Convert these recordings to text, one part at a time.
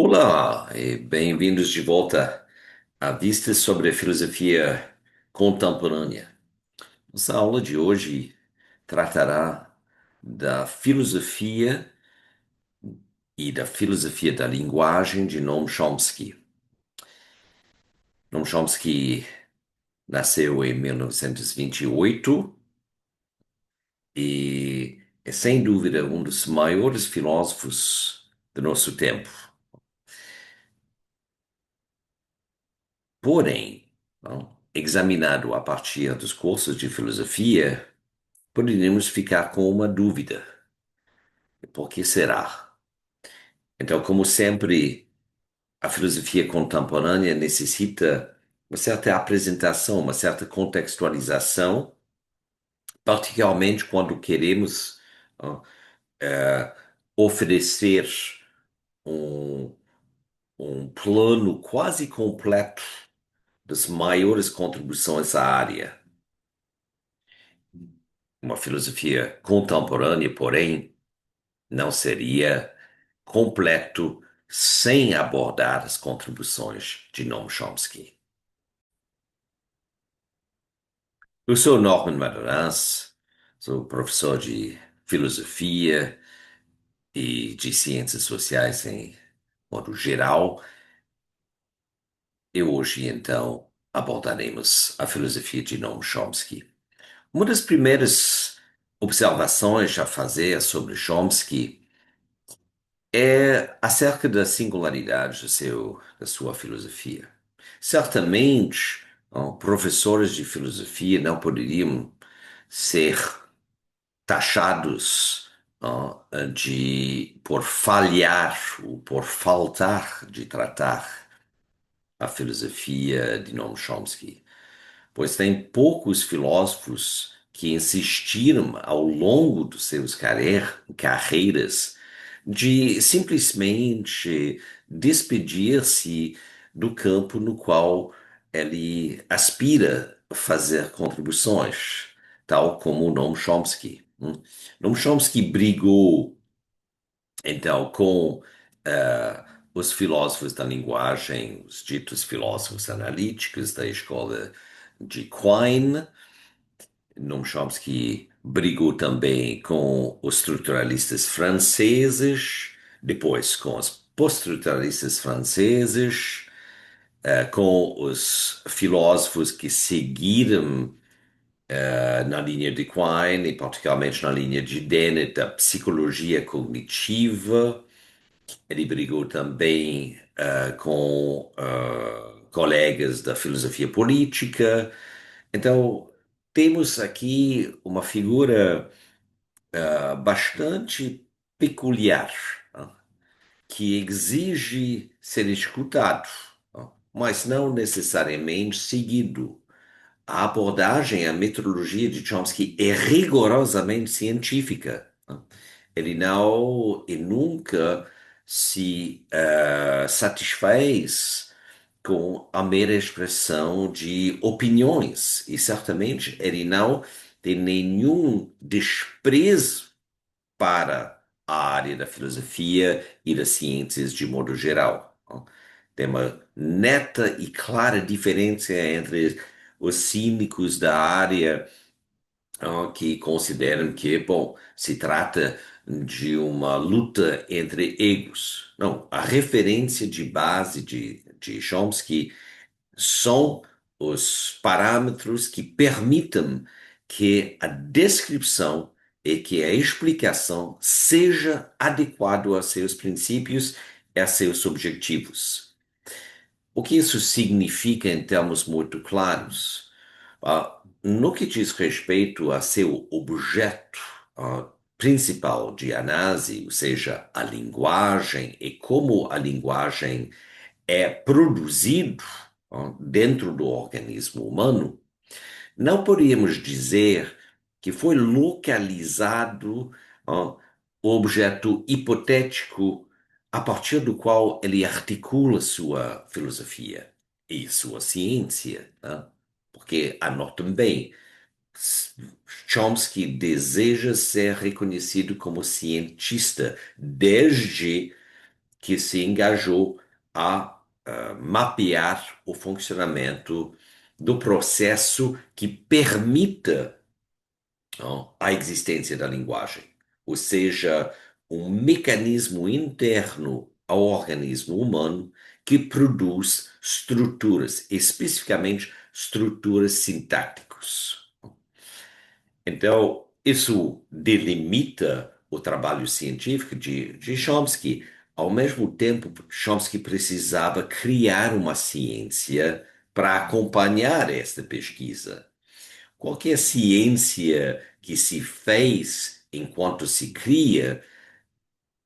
Olá e bem-vindos de volta a Vistas sobre a Filosofia Contemporânea. Nossa aula de hoje tratará da filosofia e da filosofia da linguagem de Noam Chomsky. Noam Chomsky nasceu em 1928 e é sem dúvida um dos maiores filósofos do nosso tempo. Porém, não, examinado a partir dos cursos de filosofia, poderíamos ficar com uma dúvida. Por que será? Então, como sempre, a filosofia contemporânea necessita uma certa apresentação, uma certa contextualização, particularmente quando queremos ó, eh, oferecer um, um plano quase completo das maiores contribuições à área. Uma filosofia contemporânea, porém, não seria completo sem abordar as contribuições de Noam Chomsky. Eu sou Norman Maduraz, sou professor de filosofia e de ciências sociais em modo geral, e hoje, então, abordaremos a filosofia de Noam Chomsky. Uma das primeiras observações a fazer sobre Chomsky é acerca da singularidade da sua filosofia. Certamente, professores de filosofia não poderiam ser taxados, por falhar ou por faltar de tratar a filosofia de Noam Chomsky, pois tem poucos filósofos que insistiram ao longo dos seus carreiras de simplesmente despedir-se do campo no qual ele aspira a fazer contribuições, tal como Noam Chomsky. Noam Chomsky brigou, então, com os filósofos da linguagem, os ditos filósofos analíticos da escola de Quine. Noam Chomsky brigou também com os estruturalistas franceses, depois com os pós-estruturalistas franceses, com os filósofos que seguiram na linha de Quine, e particularmente na linha de Dennett, da psicologia cognitiva. Ele brigou também com colegas da filosofia política. Então, temos aqui uma figura bastante peculiar, ah, que exige ser escutado, mas não necessariamente seguido. A abordagem, a metodologia de Chomsky é rigorosamente científica. Ele não e nunca se satisfaz com a mera expressão de opiniões. E certamente ele não tem nenhum desprezo para a área da filosofia e das ciências de modo geral. Tem uma neta e clara diferença entre os cínicos da área, que consideram que, bom, se trata de uma luta entre egos. Não, a referência de base de Chomsky são os parâmetros que permitem que a descrição e que a explicação seja adequado a seus princípios e a seus objetivos. O que isso significa em termos muito claros? No que diz respeito a seu objeto principal de análise, ou seja, a linguagem e como a linguagem é produzido dentro do organismo humano, não podemos dizer que foi localizado o objeto hipotético a partir do qual ele articula sua filosofia e sua ciência, né? Porque anotem bem, Chomsky deseja ser reconhecido como cientista desde que se engajou a mapear o funcionamento do processo que permita a existência da linguagem, ou seja, um mecanismo interno ao organismo humano que produz estruturas, especificamente estruturas sintáticas. Então, isso delimita o trabalho científico de Chomsky. Ao mesmo tempo, Chomsky precisava criar uma ciência para acompanhar esta pesquisa. Qualquer ciência que se fez enquanto se cria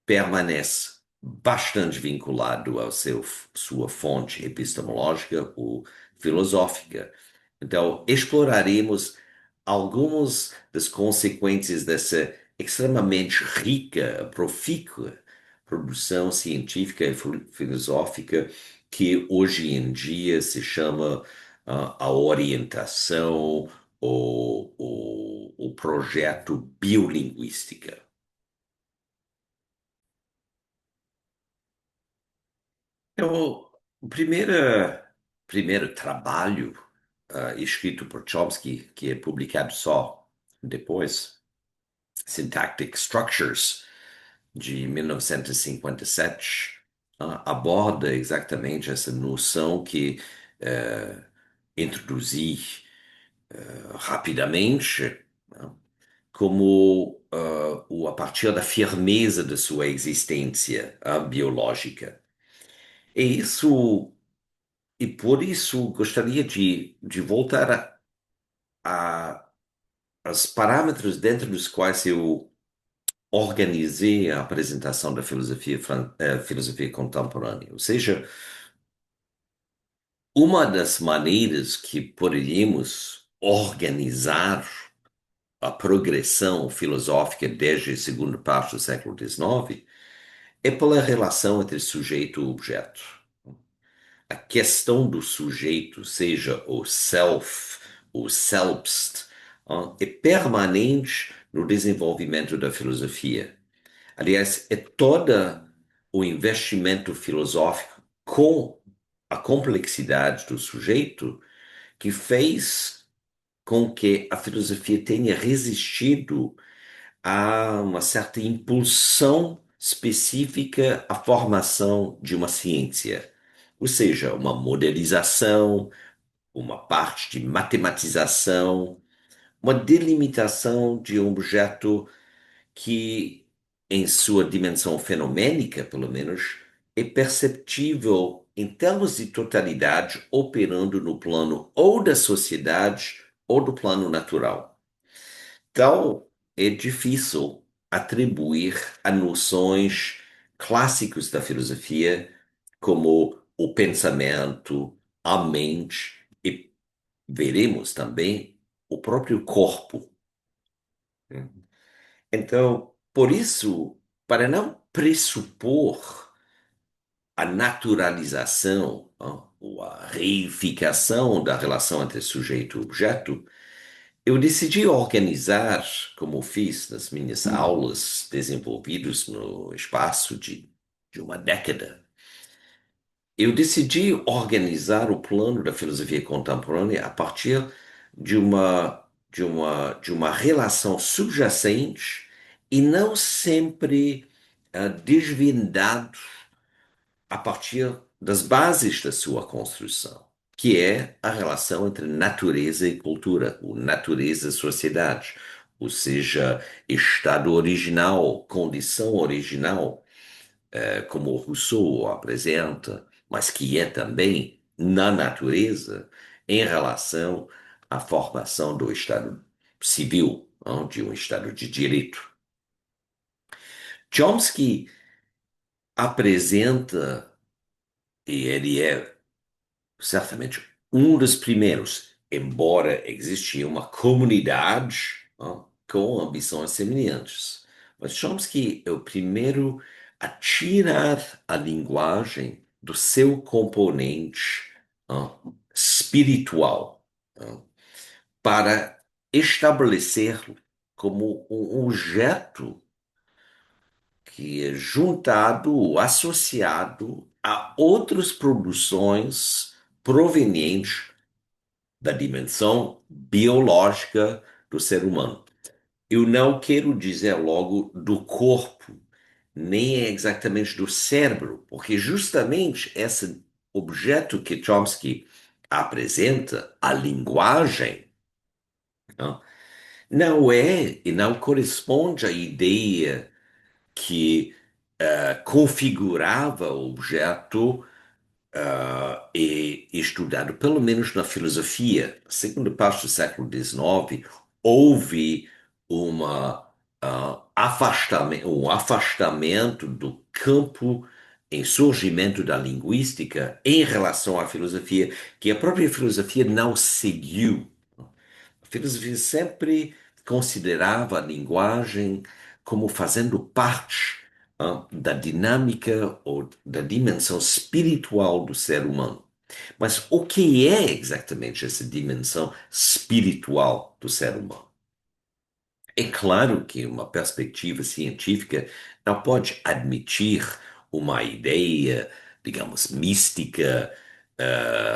permanece bastante vinculado ao sua fonte epistemológica ou filosófica. Então, exploraremos algumas das consequências dessa extremamente rica, profícua produção científica e filosófica que hoje em dia se chama a orientação ou o projeto biolinguística. Então, o primeiro trabalho escrito por Chomsky, que é publicado só depois, Syntactic Structures, de 1957, aborda exatamente essa noção que introduzi rapidamente, né, como a partir da firmeza da sua existência biológica. E isso E por isso gostaria de voltar a, aos parâmetros dentro dos quais eu organizei a apresentação da filosofia contemporânea. Ou seja, uma das maneiras que poderíamos organizar a progressão filosófica desde a segunda parte do século XIX é pela relação entre sujeito e objeto. A questão do sujeito, seja o self, o selbst, é permanente no desenvolvimento da filosofia. Aliás, é todo o investimento filosófico com a complexidade do sujeito que fez com que a filosofia tenha resistido a uma certa impulsão específica à formação de uma ciência, ou seja, uma modelização, uma parte de matematização, uma delimitação de um objeto que, em sua dimensão fenomênica, pelo menos, é perceptível em termos de totalidade, operando no plano ou da sociedade ou do plano natural. Então, é difícil atribuir a noções clássicos da filosofia como o pensamento, a mente e veremos também o próprio corpo. Então, por isso, para não pressupor a naturalização, ou a reificação da relação entre sujeito e objeto, eu decidi organizar, como fiz nas minhas aulas desenvolvidas no espaço de uma década, eu decidi organizar o plano da filosofia contemporânea a partir de uma relação subjacente e não sempre desvendado a partir das bases da sua construção, que é a relação entre natureza e cultura, ou natureza e sociedade, ou seja, estado original, condição original, como Rousseau apresenta, mas que é também na natureza em relação à formação do Estado civil, não, de um Estado de direito. Chomsky apresenta, e ele é certamente um dos primeiros, embora existia uma comunidade com ambições semelhantes. Mas Chomsky é o primeiro a tirar a linguagem do seu componente espiritual para estabelecê-lo como um objeto que é juntado ou associado a outras produções provenientes da dimensão biológica do ser humano. Eu não quero dizer logo do corpo, nem exatamente do cérebro, porque justamente esse objeto que Chomsky apresenta, a linguagem, né, não é e não corresponde à ideia que configurava o objeto e estudado, pelo menos na filosofia. Na segunda parte do século XIX, houve um afastamento do campo em surgimento da linguística em relação à filosofia, que a própria filosofia não seguiu. A filosofia sempre considerava a linguagem como fazendo parte da dinâmica ou da dimensão espiritual do ser humano. Mas o que é exatamente essa dimensão espiritual do ser humano? É claro que uma perspectiva científica não pode admitir uma ideia, digamos, mística,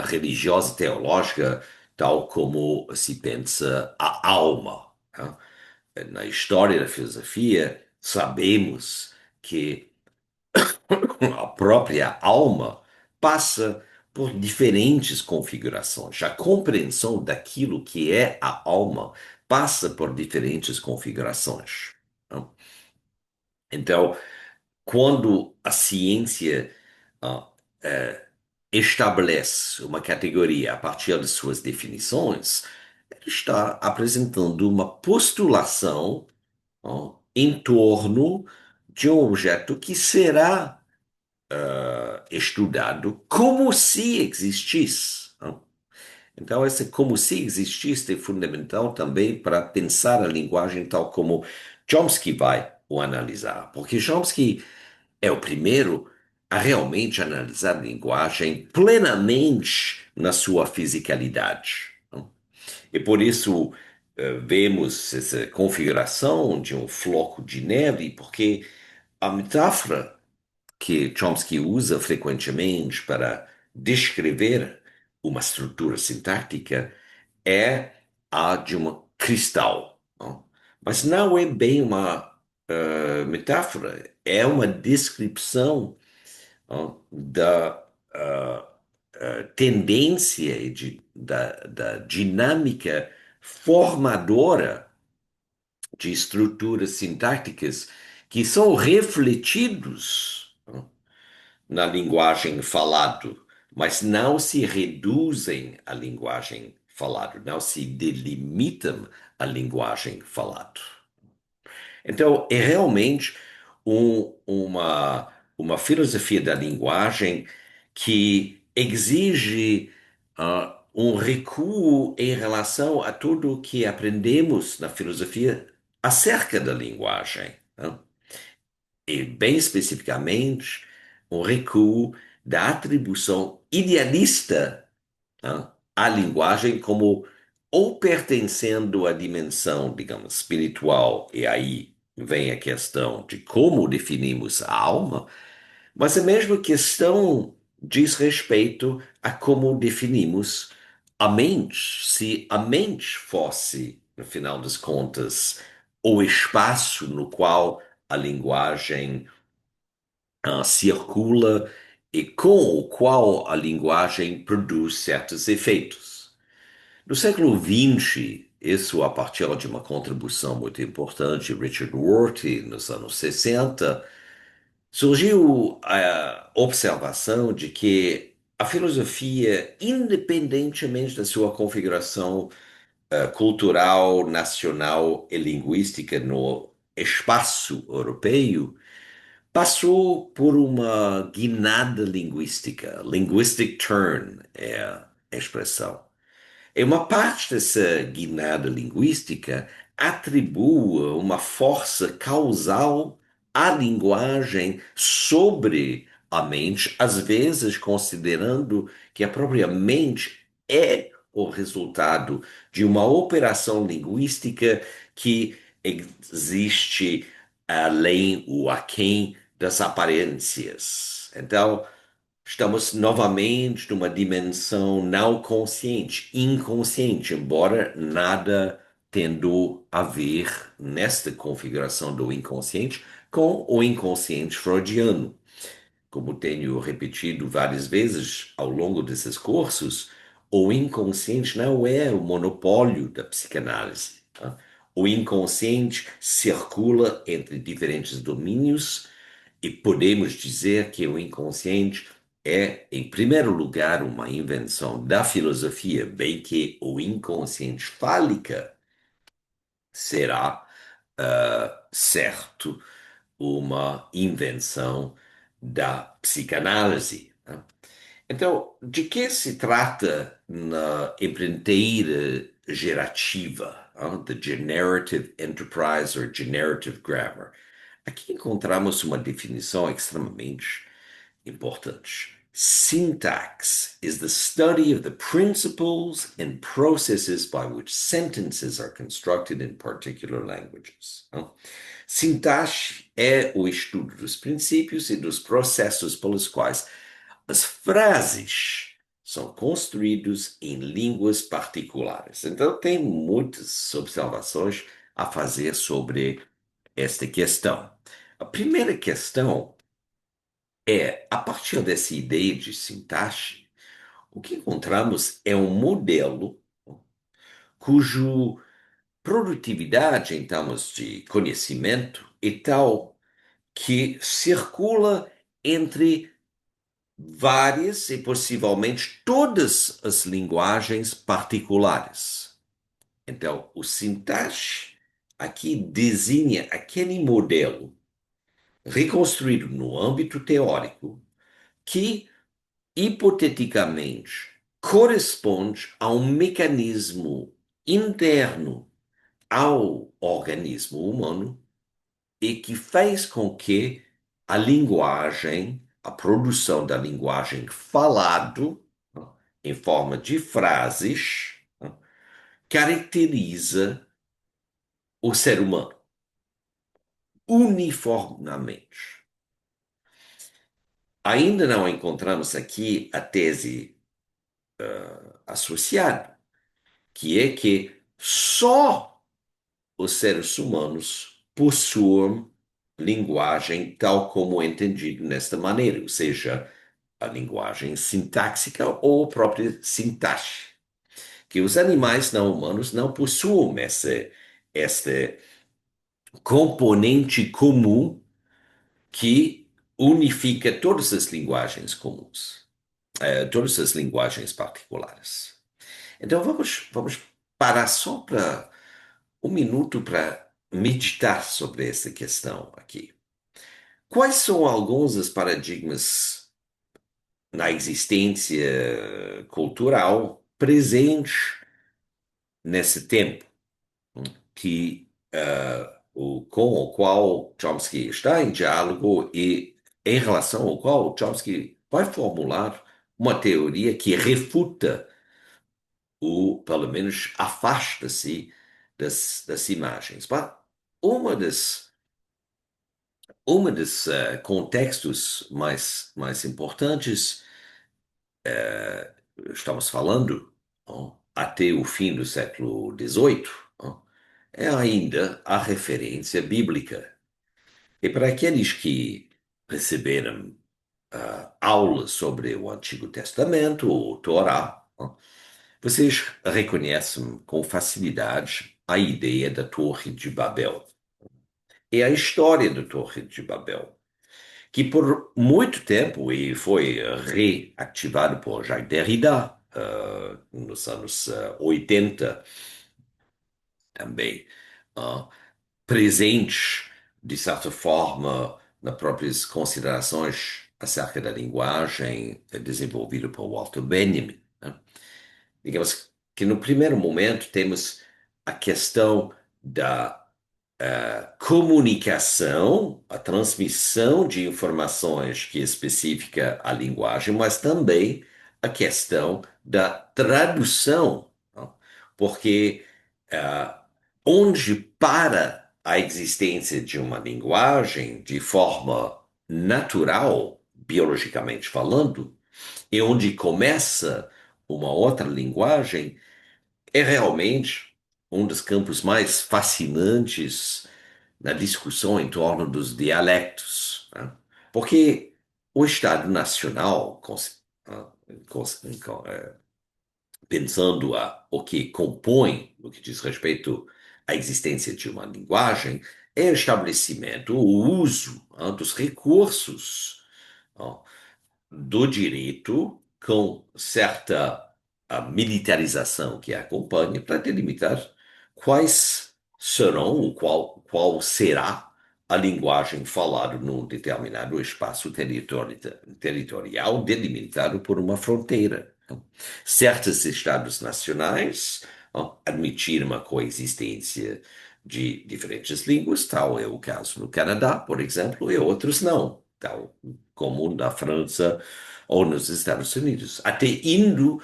religiosa, teológica, tal como se pensa a alma, tá? Na história da filosofia, sabemos que a própria alma passa por diferentes configurações. A compreensão daquilo que é a alma passa por diferentes configurações. Não? Então, quando a ciência ah, eh, estabelece uma categoria a partir de suas definições, ela está apresentando uma postulação em torno de um objeto que será estudado como se existisse. Não? Então, esse como se existisse é fundamental também para pensar a linguagem tal como Chomsky vai o analisar, porque Chomsky é o primeiro a realmente analisar a linguagem plenamente na sua fisicalidade. Não? E por isso vemos essa configuração de um floco de neve, porque a metáfora que Chomsky usa frequentemente para descrever uma estrutura sintática é a de um cristal. Não? Mas não é bem uma metáfora, é uma descrição da tendência e da dinâmica formadora de estruturas sintáticas que são refletidos na linguagem falado, mas não se reduzem à linguagem falado, não se delimitam à linguagem falado. Então, é realmente uma filosofia da linguagem que exige um recuo em relação a tudo o que aprendemos na filosofia acerca da linguagem, né? E, bem especificamente, um recuo da atribuição idealista, né, à linguagem como ou pertencendo à dimensão, digamos, espiritual, e aí vem a questão de como definimos a alma, mas a mesma questão diz respeito a como definimos a mente. Se a mente fosse, no final das contas, o espaço no qual a linguagem circula e com o qual a linguagem produz certos efeitos. No século XX, isso a partir de uma contribuição muito importante de Richard Rorty, nos anos 60, surgiu a observação de que a filosofia, independentemente da sua configuração cultural, nacional e linguística no espaço europeu, passou por uma guinada linguística. Linguistic turn é a expressão. E uma parte dessa guinada linguística atribua uma força causal à linguagem sobre a mente, às vezes considerando que a própria mente é o resultado de uma operação linguística que existe além ou aquém das aparências. Então, estamos novamente numa dimensão não consciente, inconsciente, embora nada tendo a ver nesta configuração do inconsciente com o inconsciente freudiano. Como tenho repetido várias vezes ao longo desses cursos, o inconsciente não é o monopólio da psicanálise, tá? O inconsciente circula entre diferentes domínios e podemos dizer que o inconsciente é, em primeiro lugar, uma invenção da filosofia, bem que o inconsciente fálica será, certo, uma invenção da psicanálise, né? Então, de que se trata na empreiteira gerativa, the generative enterprise or generative grammar? Aqui encontramos uma definição extremamente importante. Syntax is the study of the principles and processes by which sentences are constructed in particular languages. Sintaxe é o estudo dos princípios e dos processos pelos quais as frases são construídas em línguas particulares. Então, tem muitas observações a fazer sobre esta questão. A primeira questão é, a partir dessa ideia de sintaxe, o que encontramos é um modelo cujo produtividade em termos de conhecimento é tal que circula entre várias e possivelmente todas as linguagens particulares. Então, o sintaxe aqui desenha aquele modelo reconstruído no âmbito teórico que, hipoteticamente, corresponde a um mecanismo interno ao organismo humano e que fez com que a linguagem, a produção da linguagem falado, em forma de frases, caracteriza o ser humano uniformemente. Ainda não encontramos aqui a tese associada, que é que só os seres humanos possuem linguagem tal como entendido nesta maneira, ou seja, a linguagem sintáxica ou a própria sintaxe, que os animais não humanos não possuem esse componente comum que unifica todas as linguagens comuns, todas as linguagens particulares. Então vamos parar só para um minuto para meditar sobre essa questão aqui. Quais são alguns dos paradigmas na existência cultural presentes nesse tempo que com o qual Chomsky está em diálogo e em relação ao qual Chomsky vai formular uma teoria que refuta ou pelo menos afasta-se das imagens. Mas uma das uma dos contextos mais importantes, estamos falando, até o fim do século XVIII, é ainda a referência bíblica. E para aqueles que receberam aulas sobre o Antigo Testamento, ou Torá, vocês reconhecem com facilidade a ideia da Torre de Babel. E a história da Torre de Babel, que por muito tempo e foi reativado por Jacques Derrida nos anos 80 também, ah, presente, de certa forma, nas próprias considerações acerca da linguagem desenvolvida por Walter Benjamin, né? Digamos que no primeiro momento temos a questão da comunicação, a transmissão de informações que especifica a linguagem, mas também a questão da tradução, não? Porque onde para a existência de uma linguagem de forma natural, biologicamente falando, e onde começa uma outra linguagem, é realmente um dos campos mais fascinantes na discussão em torno dos dialectos, né? Porque o Estado Nacional, ah, cons- pensando o que compõe, no que diz respeito à existência de uma linguagem, é o estabelecimento, o uso, dos recursos, ah, do direito com certa militarização que acompanha para delimitar quais serão, qual será a linguagem falada num determinado espaço territorial delimitado por uma fronteira. Certos estados nacionais admitiram a coexistência de diferentes línguas, tal é o caso no Canadá, por exemplo, e outros não, tal como na França ou nos Estados Unidos, até indo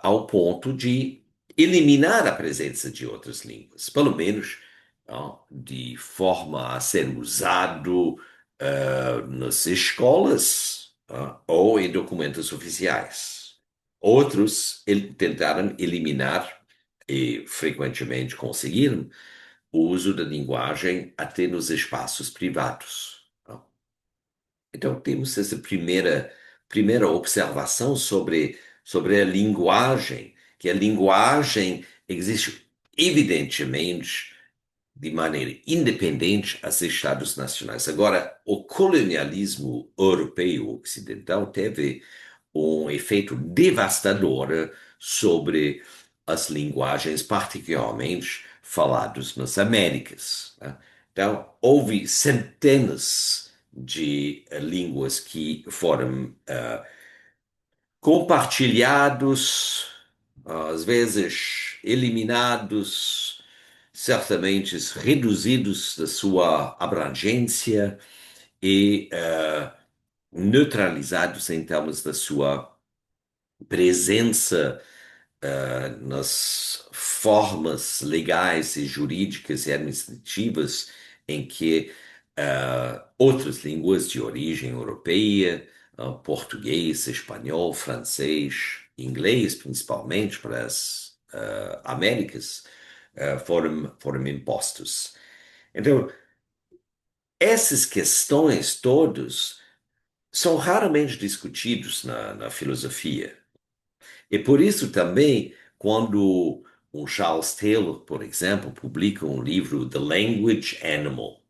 ao ponto de eliminar a presença de outras línguas, pelo menos de forma a ser usado nas escolas ou em documentos oficiais. Outros tentaram eliminar, e frequentemente conseguiram, o uso da linguagem até nos espaços privados. Então, temos essa primeira observação sobre a linguagem, que a linguagem existe, evidentemente, de maneira independente aos Estados nacionais. Agora, o colonialismo europeu ocidental teve um efeito devastador sobre as linguagens, particularmente faladas nas Américas, né? Então, houve centenas de línguas que foram compartilhados, às vezes eliminados, certamente reduzidos da sua abrangência e neutralizados em termos da sua presença nas formas legais e jurídicas e administrativas em que outras línguas de origem europeia, português, espanhol, francês, inglês, principalmente para as Américas, foram impostos. Então, essas questões todas são raramente discutidos na filosofia. E por isso também, quando um Charles Taylor, por exemplo, publica um livro, The Language Animal,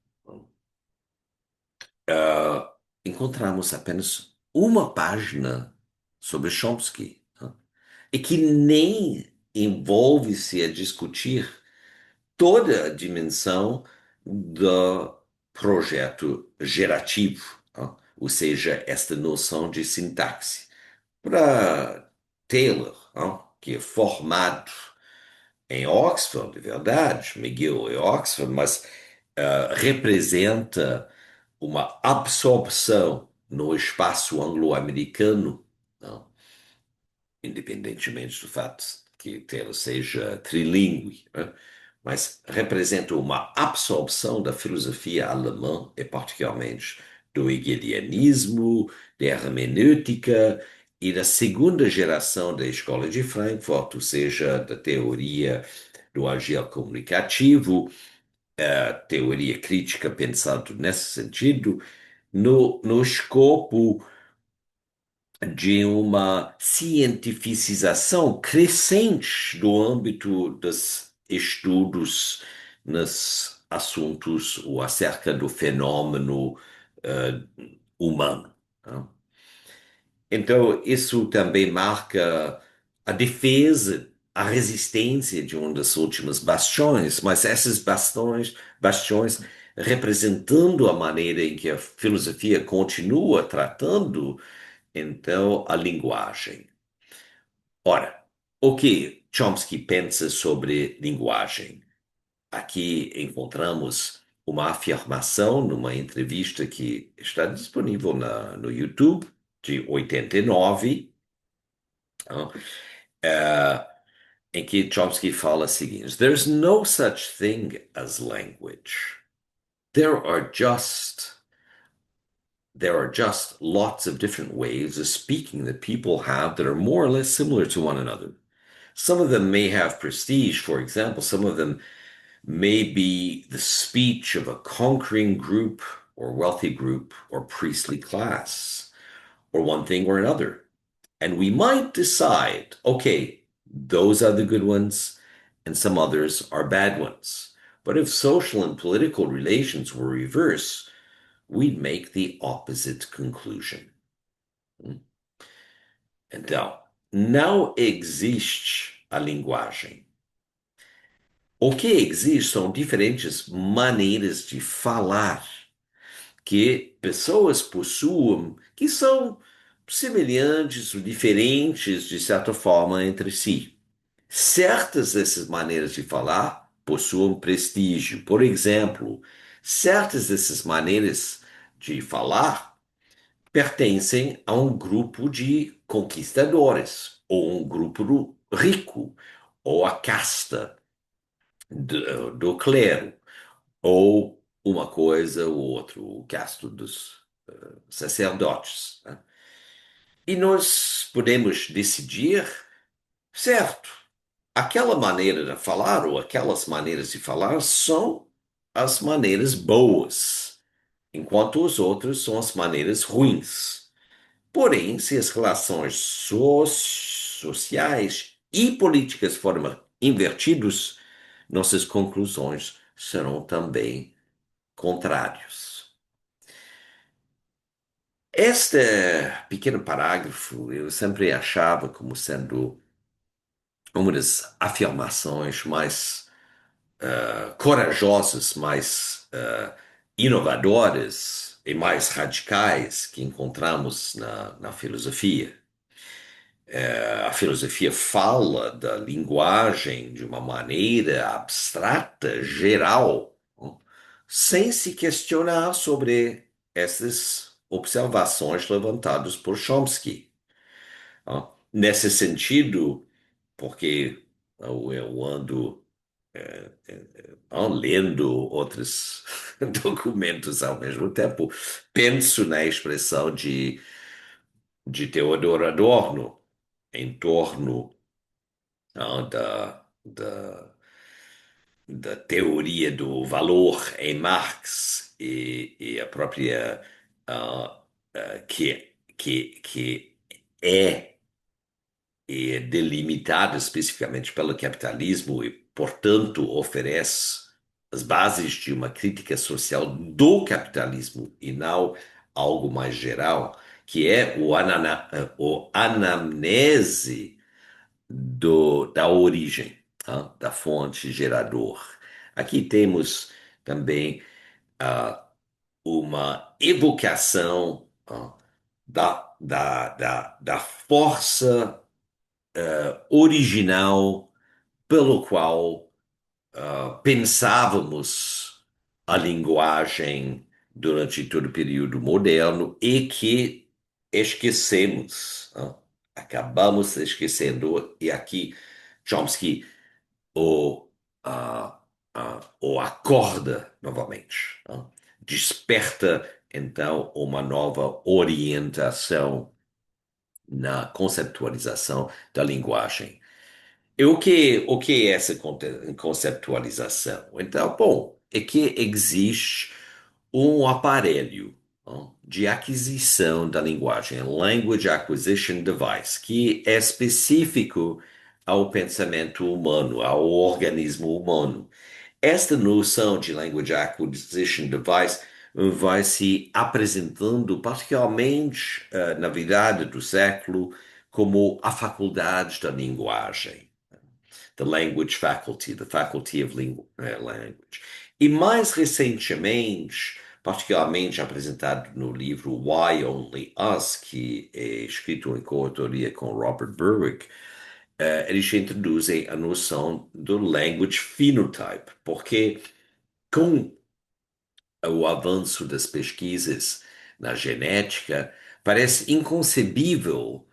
encontramos apenas uma página sobre Chomsky, né? E que nem envolve-se a discutir toda a dimensão do projeto gerativo, né? Ou seja, esta noção de sintaxe. Para Taylor, que é formado em Oxford, de verdade, McGill e Oxford, mas representa uma absorção no espaço anglo-americano, não? Independentemente do fato que Taylor seja trilingue, né? Mas representa uma absorção da filosofia alemã, e particularmente do hegelianismo, da hermenêutica e da segunda geração da Escola de Frankfurt, ou seja, da teoria do agir comunicativo, a teoria crítica pensando nesse sentido, no escopo de uma cientificização crescente do âmbito dos estudos nos assuntos ou acerca do fenômeno eh, humano, né? Então, isso também marca a defesa, a resistência de um dos últimos bastiões, mas esses bastiões representando a maneira em que a filosofia continua tratando então, a linguagem. Ora, o que Chomsky pensa sobre linguagem? Aqui encontramos uma afirmação numa entrevista que está disponível no YouTube, de 89, tá? em que Chomsky fala o seguinte: There's no such thing as language. There are just there are just lots of different ways of speaking that people have that are more or less similar to one another. Some of them may have prestige, for example, some of them may be the speech of a conquering group or wealthy group or priestly class, or one thing or another. And we might decide, okay, those are the good ones, and some others are bad ones. But if social and political relations were reversed, we'd make the opposite conclusion. Então, não existe a linguagem. O que existe são diferentes maneiras de falar que pessoas possuem que são semelhantes ou diferentes de certa forma entre si. Certas dessas maneiras de falar possuem prestígio. Por exemplo, certas dessas maneiras de falar pertencem a um grupo de conquistadores, ou um grupo rico, ou a casta do clero, ou uma coisa ou outra, o casto dos sacerdotes, né? E nós podemos decidir, certo, aquela maneira de falar ou aquelas maneiras de falar são as maneiras boas, enquanto os outros são as maneiras ruins. Porém, se as relações sociais e políticas forem invertidas, nossas conclusões serão também contrários. Este pequeno parágrafo eu sempre achava como sendo uma das afirmações mais corajosas, mais inovadoras e mais radicais que encontramos na filosofia. A filosofia fala da linguagem de uma maneira abstrata, geral, sem se questionar sobre essas observações levantadas por Chomsky. Nesse sentido, porque eu ando lendo outros documentos ao mesmo tempo, penso na expressão de Theodor Adorno em torno da teoria do valor em Marx e a própria que é, é delimitada especificamente pelo capitalismo e, portanto, oferece as bases de uma crítica social do capitalismo e não algo mais geral, que é o anamnese da origem, tá? Da fonte gerador. Aqui temos também uma evocação da força original pelo qual pensávamos a linguagem durante todo o período moderno e que esquecemos, acabamos esquecendo, e aqui Chomsky o, o acorda novamente, desperta então uma nova orientação na conceptualização da linguagem. E o que é essa conceptualização? Então, bom, é que existe um aparelho de aquisição da linguagem, Language Acquisition Device, que é específico ao pensamento humano, ao organismo humano. Esta noção de Language Acquisition Device vai se apresentando, particularmente na virada do século, como a faculdade da linguagem, the language faculty, the faculty of language. E mais recentemente, particularmente apresentado no livro Why Only Us, que é escrito em coautoria com Robert Berwick, eles introduzem a noção do language phenotype, porque com o avanço das pesquisas na genética, parece inconcebível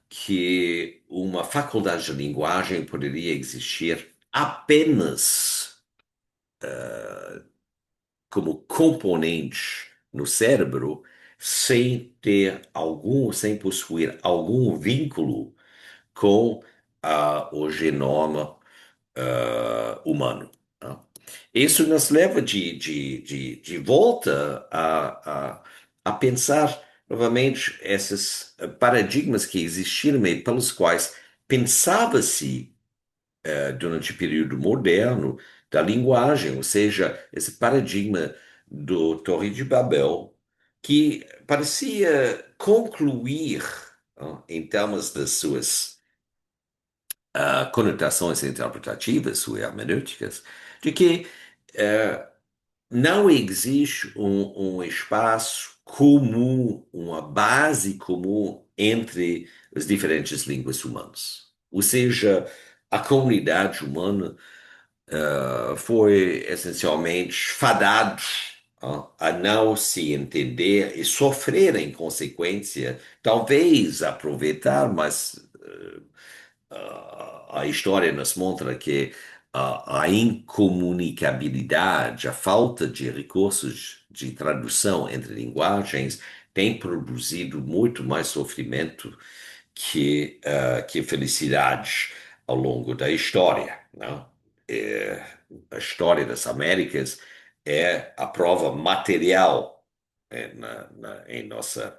que uma faculdade de linguagem poderia existir apenas como componente no cérebro, sem possuir algum vínculo com o genoma humano. Tá? Isso nos leva de volta a pensar novamente esses paradigmas que existiram e pelos quais pensava-se durante o período moderno da linguagem, ou seja, esse paradigma do Torre de Babel, que parecia concluir, em termos das suas conotações interpretativas ou hermenêuticas, de que não existe um espaço comum, uma base comum entre as diferentes línguas humanas. Ou seja, a comunidade humana foi essencialmente fadado a não se entender e sofrer em consequência, talvez aproveitar, mas a história nos mostra que a incomunicabilidade, a falta de recursos de tradução entre linguagens tem produzido muito mais sofrimento que felicidade ao longo da história, não? É, a história das Américas é a prova material em nossa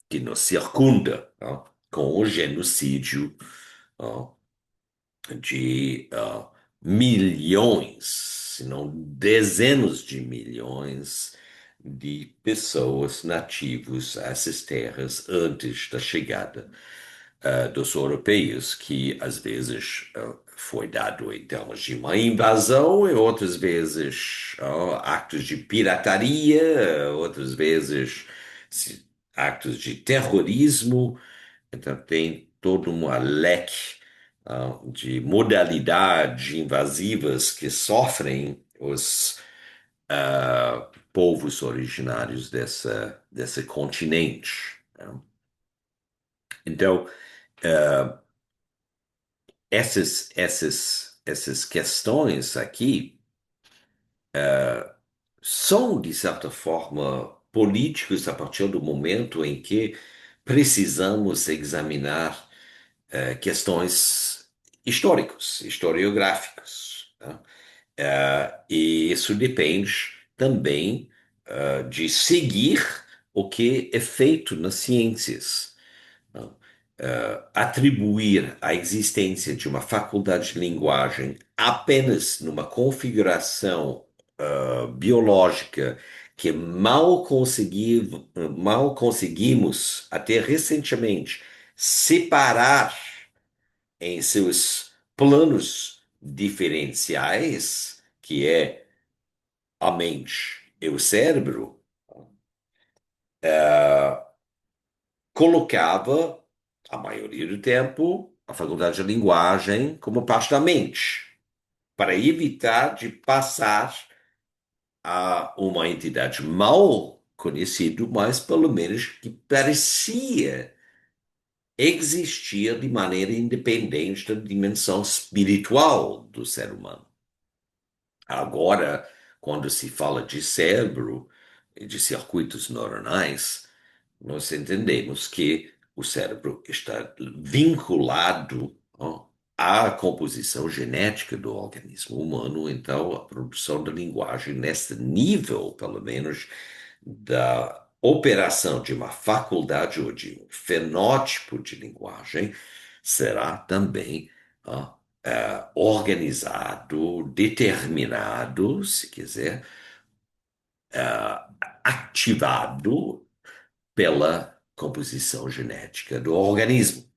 que nos circunda, não? Com o genocídio não? De milhões, se não dezenas de milhões de pessoas nativos a essas terras antes da chegada dos europeus, que às vezes foi dado em termos de uma invasão, e outras vezes actos de pirataria, outras vezes actos de terrorismo. Então tem todo um leque de modalidades invasivas que sofrem os povos originários desse continente. Né? Então, essas questões aqui são, de certa forma, políticos a partir do momento em que precisamos examinar questões históricas, historiográficas. Né? E isso depende também de seguir o que é feito nas ciências. Né? Atribuir a existência de uma faculdade de linguagem apenas numa configuração biológica que mal conseguimos, até recentemente, separar em seus planos diferenciais, que é a mente e o cérebro, colocava, a maioria do tempo, a faculdade de linguagem como parte da mente, para evitar de passar a uma entidade mal conhecida, mas pelo menos que parecia existir de maneira independente da dimensão espiritual do ser humano. Agora, quando se fala de cérebro e de circuitos neuronais, nós entendemos que o cérebro está vinculado, ó, à composição genética do organismo humano, então a produção da linguagem, nesse nível, pelo menos, da operação de uma faculdade ou de um fenótipo de linguagem, será também ó, organizado, determinado, se quiser, ativado pela composição genética do organismo.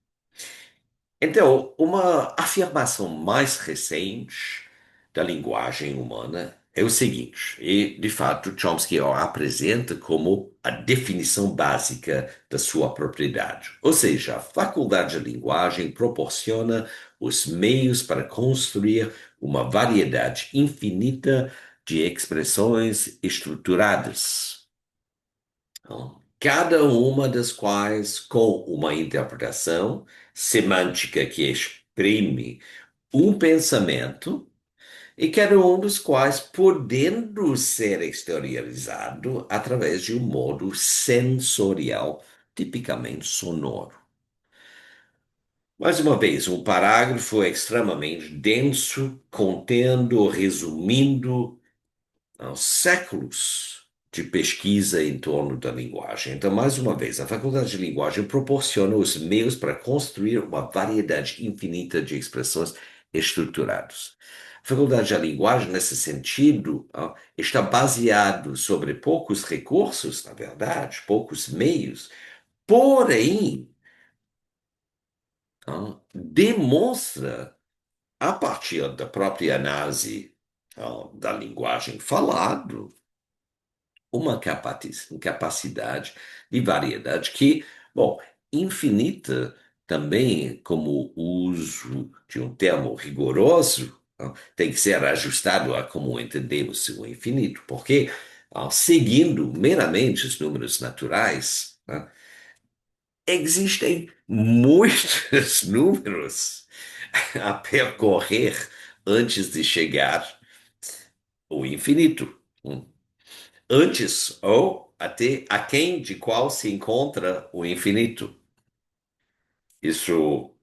Então, uma afirmação mais recente da linguagem humana é o seguinte, e de fato Chomsky a apresenta como a definição básica da sua propriedade. Ou seja, a faculdade de linguagem proporciona os meios para construir uma variedade infinita de expressões estruturadas. cada uma das quais com uma interpretação semântica que exprime um pensamento, e cada um dos quais podendo ser exteriorizado através de um modo sensorial, tipicamente sonoro. Mais uma vez, um parágrafo extremamente denso, contendo, resumindo séculos de pesquisa em torno da linguagem. Então, mais uma vez, a Faculdade de Linguagem proporciona os meios para construir uma variedade infinita de expressões estruturadas. A Faculdade da Linguagem, nesse sentido, está baseado sobre poucos recursos, na verdade, poucos meios, porém, demonstra, a partir da própria análise da linguagem falada, uma capacidade de variedade que, bom, infinita também, como uso de um termo rigoroso, tem que ser ajustado a como entendemos o infinito, porque, seguindo meramente os números naturais, existem muitos números a percorrer antes de chegar ao infinito. Antes ou até aquém de qual se encontra o infinito. Isso,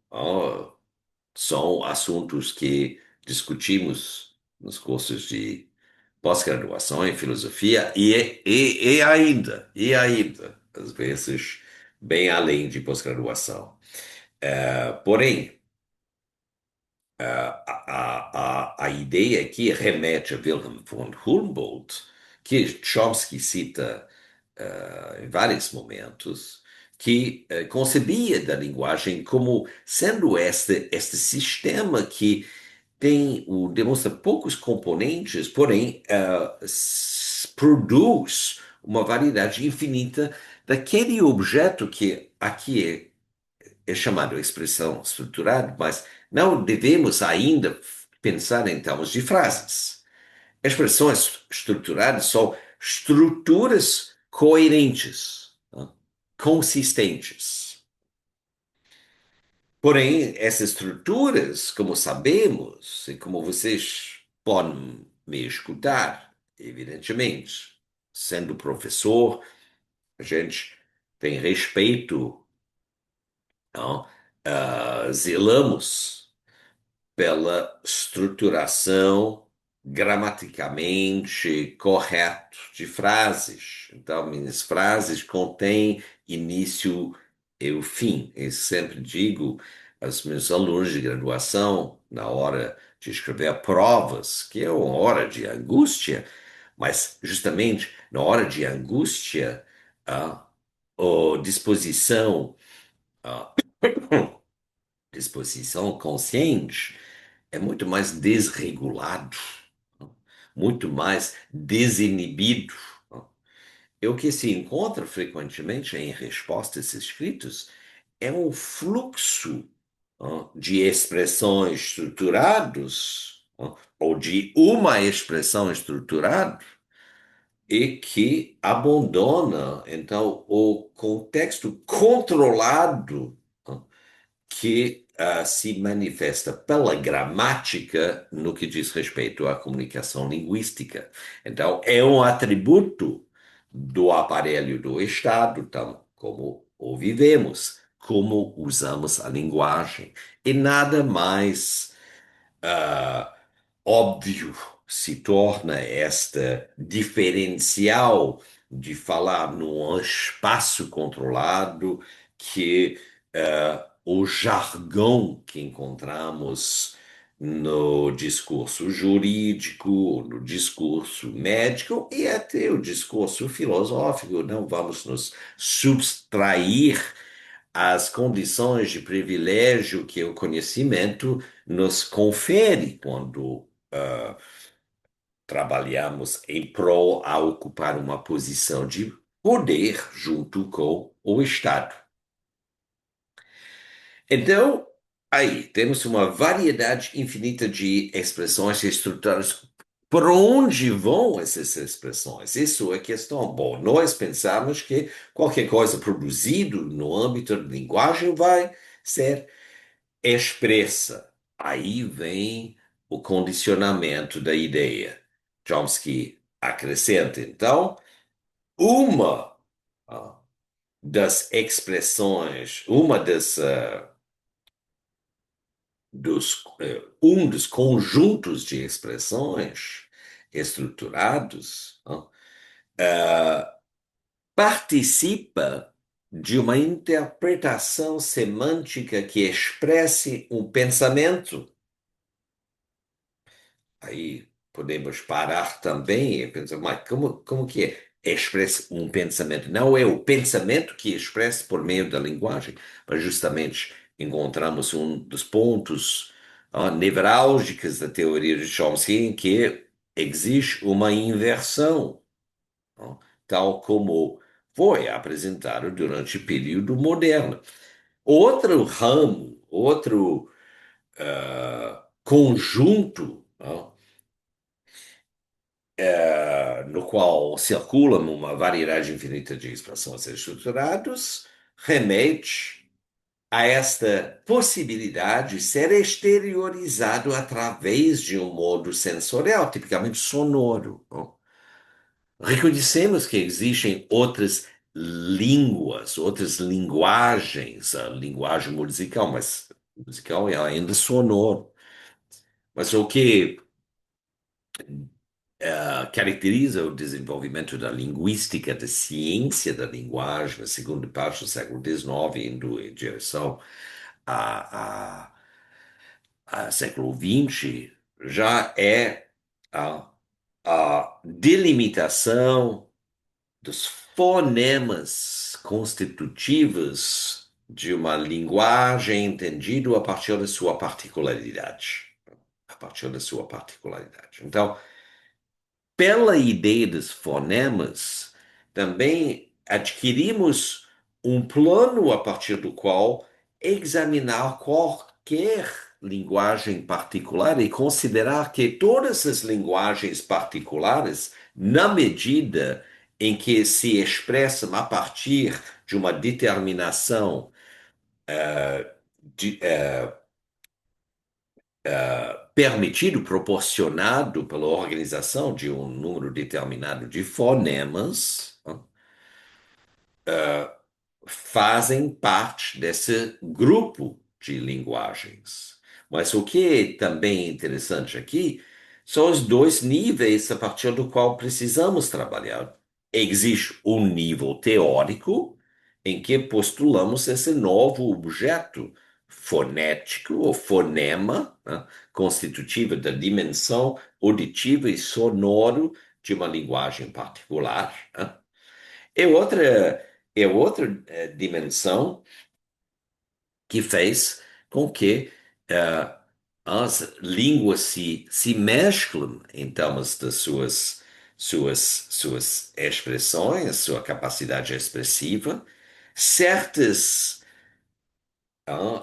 são assuntos que discutimos nos cursos de pós-graduação em filosofia e ainda, às vezes, bem além de pós-graduação. Porém, a ideia aqui remete a Wilhelm von Humboldt, que Chomsky cita em vários momentos, que concebia da linguagem como sendo este sistema que demonstra poucos componentes, porém produz uma variedade infinita daquele objeto que aqui é chamado expressão estruturada, mas não devemos ainda pensar em termos de frases. Expressões estruturadas são estruturas coerentes, consistentes. Porém, essas estruturas, como sabemos, e como vocês podem me escutar, evidentemente, sendo professor, a gente tem respeito, não? Zelamos pela estruturação gramaticamente correta de frases. Então, minhas frases contêm início e o fim. Eu sempre digo aos meus alunos de graduação, na hora de escrever provas, que é uma hora de angústia, mas justamente na hora de angústia, a disposição, a disposição consciente é muito mais desregulado, muito mais desinibido. E o que se encontra frequentemente em respostas escritas é um fluxo de expressões estruturadas ou de uma expressão estruturada e que abandona, então, o contexto controlado que se manifesta pela gramática no que diz respeito à comunicação linguística. Então, é um atributo do aparelho do Estado, tal como o vivemos, como usamos a linguagem. E nada mais óbvio se torna esta diferencial de falar num espaço controlado que o jargão que encontramos no discurso jurídico, no discurso médico e até o discurso filosófico. Não vamos nos subtrair às condições de privilégio que o conhecimento nos confere quando trabalhamos em prol a ocupar uma posição de poder junto com o Estado. Então, aí temos uma variedade infinita de expressões estruturadas Por onde vão essas expressões? Isso é questão. Bom, nós pensamos que qualquer coisa produzido no âmbito da linguagem vai ser expressa. Aí vem o condicionamento da ideia. Chomsky acrescenta, então, uma ah, das expressões, um dos conjuntos de expressões estruturados, participa de uma interpretação semântica que expresse um pensamento. Aí podemos parar também e pensar, mas como que é? Expressa um pensamento. Não é o pensamento que expressa por meio da linguagem, mas justamente encontramos um dos pontos nevrálgicos da teoria de Chomsky em que existe uma inversão, ó, tal como foi apresentado durante o período moderno. Outro ramo, outro conjunto, ó, no qual circulam uma variedade infinita de expressões estruturadas, remete a esta possibilidade de ser exteriorizado através de um modo sensorial, tipicamente sonoro. Ó. Reconhecemos que existem outras línguas, outras linguagens, a linguagem musical, mas musical é ainda sonoro. Mas o que caracteriza o desenvolvimento da linguística, da ciência da linguagem, na segunda parte do século XIX, indo em direção a, a século XX, já é a, a delimitação dos fonemas constitutivos de uma linguagem entendido a partir da sua particularidade. A partir da sua particularidade. Então, pela ideia dos fonemas, também adquirimos um plano a partir do qual examinar qualquer linguagem particular e considerar que todas as linguagens particulares, na medida em que se expressam a partir de uma determinação de, permitido, proporcionado pela organização de um número determinado de fonemas, fazem parte desse grupo de linguagens. Mas o que é também interessante aqui são os dois níveis a partir do qual precisamos trabalhar. Existe um nível teórico em que postulamos esse novo objeto fonético ou fonema, né, constitutivo da dimensão auditiva e sonoro de uma linguagem particular, né. É outra dimensão que fez com que as línguas se mesclam em termos das suas expressões, sua capacidade expressiva. Certas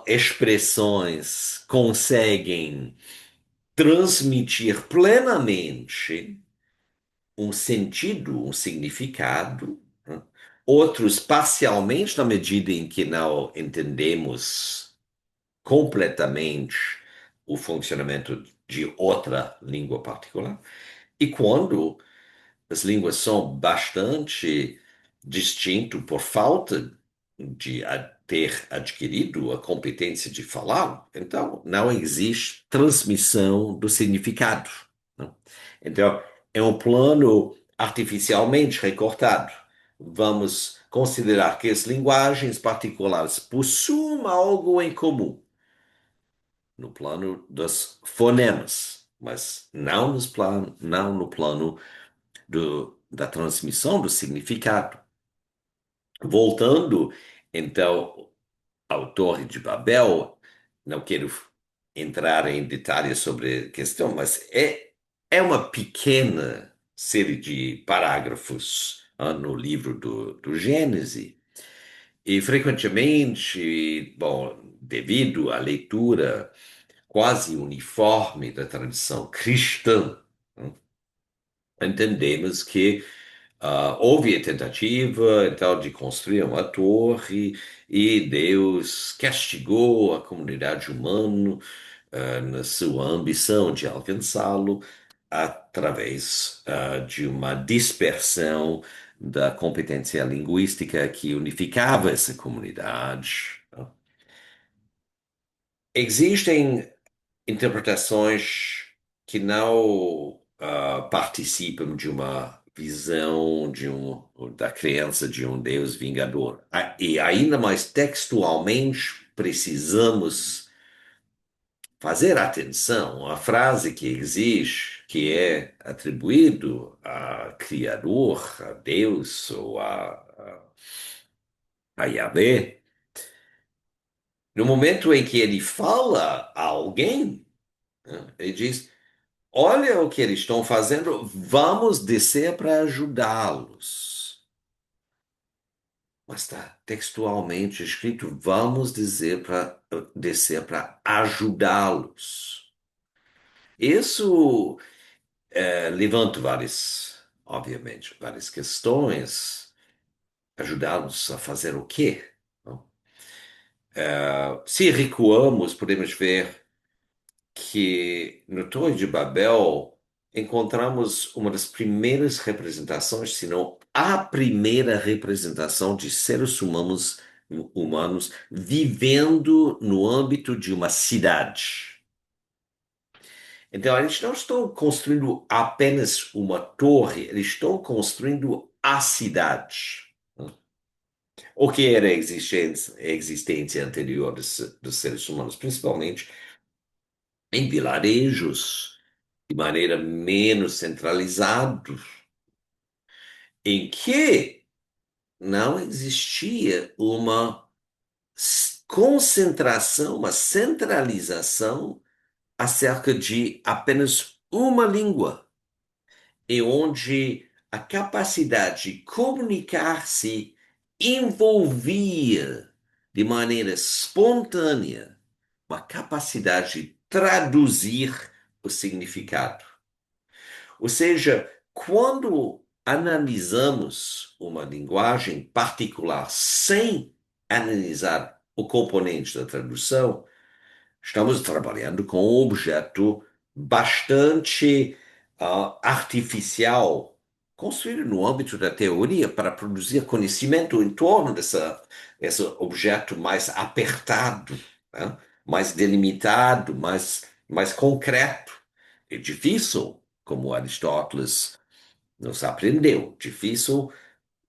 expressões conseguem transmitir plenamente um sentido, um significado, né? Outros parcialmente, na medida em que não entendemos completamente o funcionamento de outra língua particular. E quando as línguas são bastante distintas por falta de ter adquirido a competência de falar, então não existe transmissão do significado, né? Então, é um plano artificialmente recortado. Vamos considerar que as linguagens particulares possuem algo em comum no plano dos fonemas, mas não no plano da transmissão do significado. Voltando, então, ao Torre de Babel, não quero entrar em detalhes sobre a questão, mas é uma pequena série de parágrafos no livro do Gênesis, e frequentemente, bom, devido à leitura quase uniforme da tradição cristã, né, entendemos que houve a tentativa, então, de construir uma torre e Deus castigou a comunidade humana, na sua ambição de alcançá-lo através, de uma dispersão da competência linguística que unificava essa comunidade. Existem interpretações que não participam de uma visão da crença de um Deus vingador. E ainda mais textualmente, precisamos fazer atenção à frase que existe, que é atribuído a Criador, a Deus ou a Yahvé. No momento em que ele fala a alguém, né, ele diz: olha o que eles estão fazendo, vamos descer para ajudá-los. Mas está textualmente escrito: vamos descer para ajudá-los. Isso levanta obviamente, várias questões. Ajudá-los a fazer o quê? Não? Se recuamos, podemos ver que no Torre de Babel encontramos uma das primeiras representações, se não a primeira representação de seres humanos vivendo no âmbito de uma cidade. Então, eles não estão construindo apenas uma torre, eles estão construindo a cidade. O que era a existência anterior dos seres humanos, principalmente em vilarejos, de maneira menos centralizada, em que não existia uma concentração, uma centralização acerca de apenas uma língua, e onde a capacidade de comunicar-se envolvia de maneira espontânea uma capacidade de traduzir o significado. Ou seja, quando analisamos uma linguagem particular sem analisar o componente da tradução, estamos trabalhando com um objeto bastante artificial, construído no âmbito da teoria para produzir conhecimento em torno esse objeto mais apertado, né? Mais delimitado, mais concreto. É difícil, como Aristóteles nos aprendeu, difícil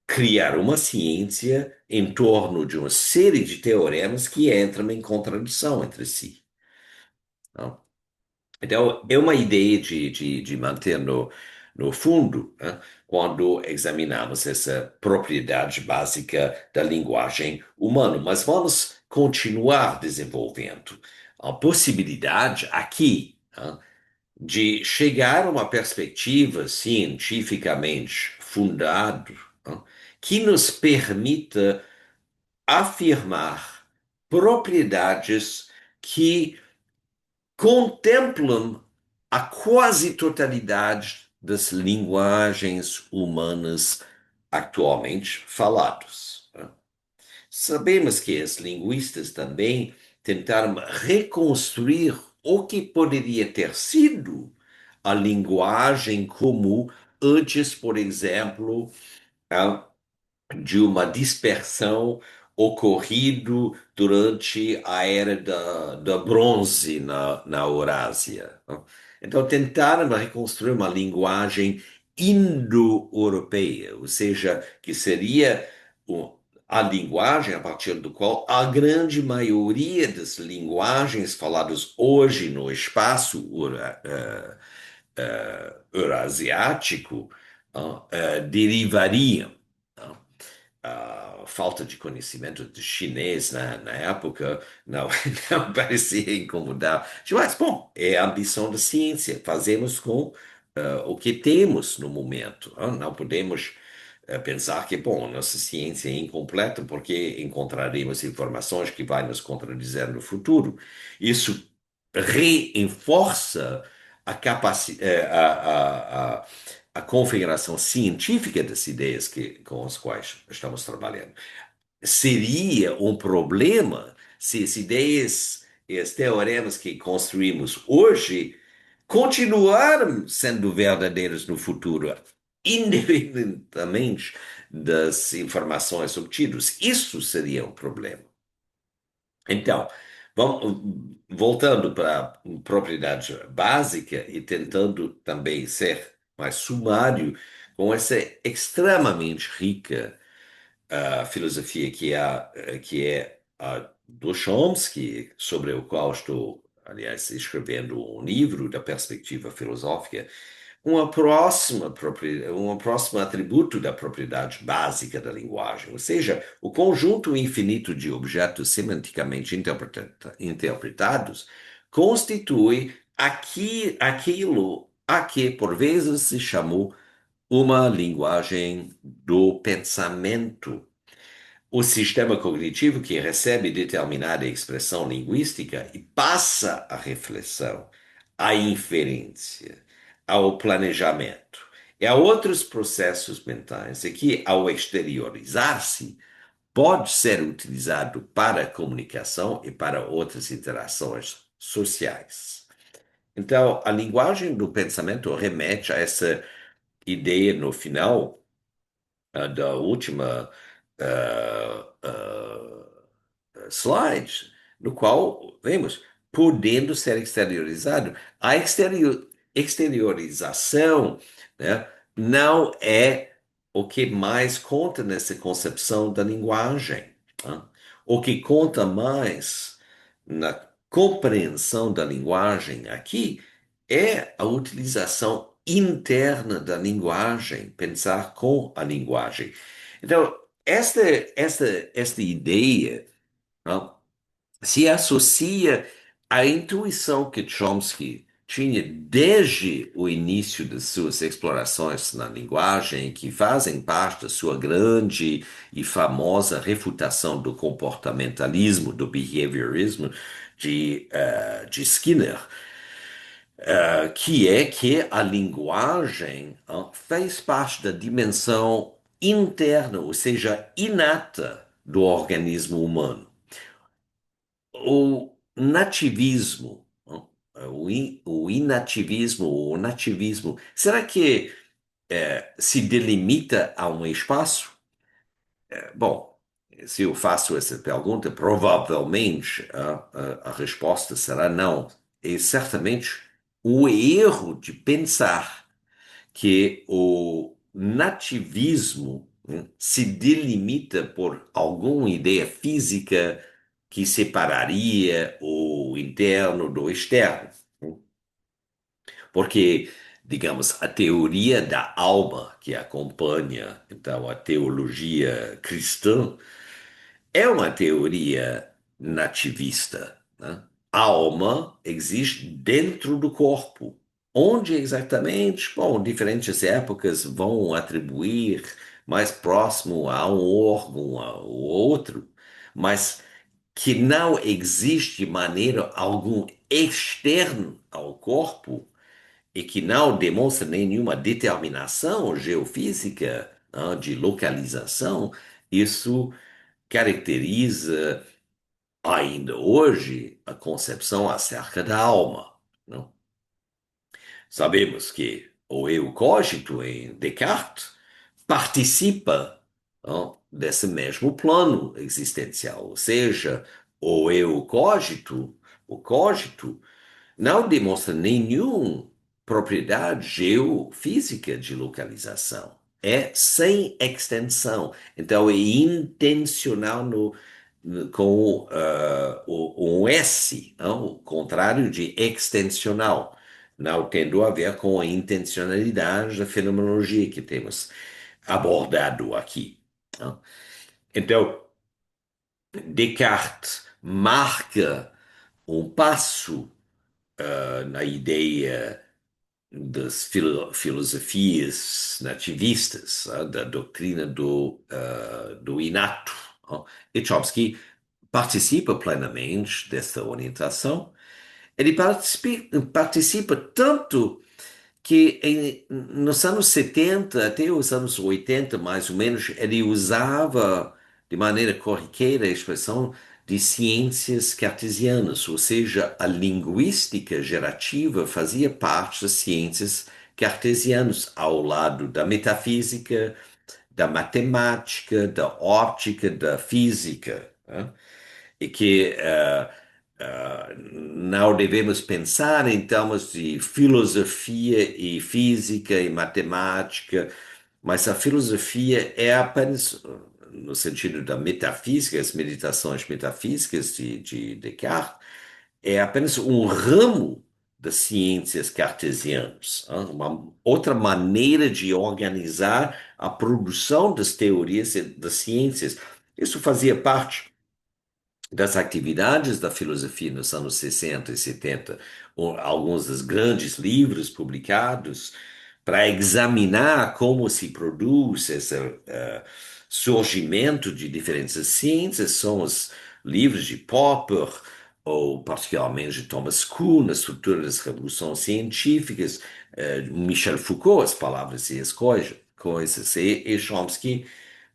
criar uma ciência em torno de uma série de teoremas que entram em contradição entre si. Não? Então, é uma ideia de manter no fundo, né, quando examinamos essa propriedade básica da linguagem humana. Mas vamos continuar desenvolvendo a possibilidade aqui, né, de chegar a uma perspectiva cientificamente fundada, né, que nos permita afirmar propriedades que contemplam a quase totalidade das linguagens humanas atualmente faladas, né? Sabemos que os linguistas também tentaram reconstruir o que poderia ter sido a linguagem comum antes, por exemplo, de uma dispersão ocorrido durante a era da bronze na Eurásia, não? Então, tentaram reconstruir uma linguagem indo-europeia, ou seja, que seria a linguagem a partir do qual a grande maioria das linguagens faladas hoje no espaço eurasiático derivariam. Não? A falta de conhecimento de chinês na época não, não parecia incomodar. Mas, bom, é a ambição da ciência. Fazemos com o que temos no momento. Não podemos pensar que, bom, nossa ciência é incompleta porque encontraremos informações que vai nos contradizer no futuro. Isso reforça a capacidade, a configuração científica das ideias com as quais estamos trabalhando. Seria um problema se as ideias e os teoremas que construímos hoje continuaram sendo verdadeiros no futuro, independentemente das informações obtidas. Isso seria um problema. Então, voltando para a propriedade básica e tentando também ser mais sumário com essa extremamente rica filosofia que é a do Chomsky, sobre o qual estou, aliás, escrevendo um livro da perspectiva filosófica, um próximo atributo da propriedade básica da linguagem, ou seja, o conjunto infinito de objetos semanticamente interpretados constitui aquilo a que por vezes se chamou uma linguagem do pensamento. O sistema cognitivo que recebe determinada expressão linguística e passa à reflexão, à inferência, ao planejamento e a outros processos mentais, e que, ao exteriorizar-se, pode ser utilizado para a comunicação e para outras interações sociais. Então, a linguagem do pensamento remete a essa ideia no final da última slides, no qual vemos podendo ser exteriorizado. A exteriorização, né, não é o que mais conta nessa concepção da linguagem. Tá? O que conta mais na compreensão da linguagem aqui é a utilização interna da linguagem, pensar com a linguagem. Então, esta ideia, não, se associa à intuição que Chomsky tinha desde o início das suas explorações na linguagem, que fazem parte da sua grande e famosa refutação do comportamentalismo, do behaviorismo de Skinner, que é que a linguagem fez parte da dimensão interna, ou seja, inata do organismo humano. O nativismo, o inativismo, o nativismo, será que se delimita a um espaço? Bom, se eu faço essa pergunta, provavelmente a resposta será não. É certamente o erro de pensar que o nativismo, né, se delimita por alguma ideia física que separaria o interno do externo. Porque, digamos, a teoria da alma que acompanha, então, a teologia cristã, é uma teoria nativista, né? A alma existe dentro do corpo. Onde exatamente? Bom, diferentes épocas vão atribuir mais próximo a um órgão ao outro, mas que não existe de maneira alguma externo ao corpo e que não demonstra nenhuma determinação geofísica, de localização, isso caracteriza ainda hoje a concepção acerca da alma. Não? Sabemos que o eu cogito em Descartes participa, não, desse mesmo plano existencial, ou seja, o eu cogito, o cogito, não demonstra nenhuma propriedade geofísica de localização. É sem extensão. Então, é intencional com um S, não? O contrário de extensional, não tendo a ver com a intencionalidade da fenomenologia que temos abordado aqui. Não? Então, Descartes marca um passo na ideia das filosofias nativistas, da doutrina do inato. E Chomsky participa plenamente dessa orientação. Ele participa tanto que nos anos 70 até os anos 80 mais ou menos, ele usava de maneira corriqueira a expressão de ciências cartesianas, ou seja, a linguística gerativa fazia parte das ciências cartesianas, ao lado da metafísica, da matemática, da óptica, da física, né? E que não devemos pensar em termos de filosofia e física e matemática, mas a filosofia é apenas, no sentido da metafísica, as meditações metafísicas de Descartes, é apenas um ramo das ciências cartesianas, uma outra maneira de organizar a produção das teorias e das ciências. Isso fazia parte das atividades da filosofia nos anos 60 e 70, alguns dos grandes livros publicados para examinar como se produz esse surgimento de diferentes ciências são os livros de Popper, ou particularmente de Thomas Kuhn, a estrutura das revoluções científicas, Michel Foucault, as palavras e as coisas, e Chomsky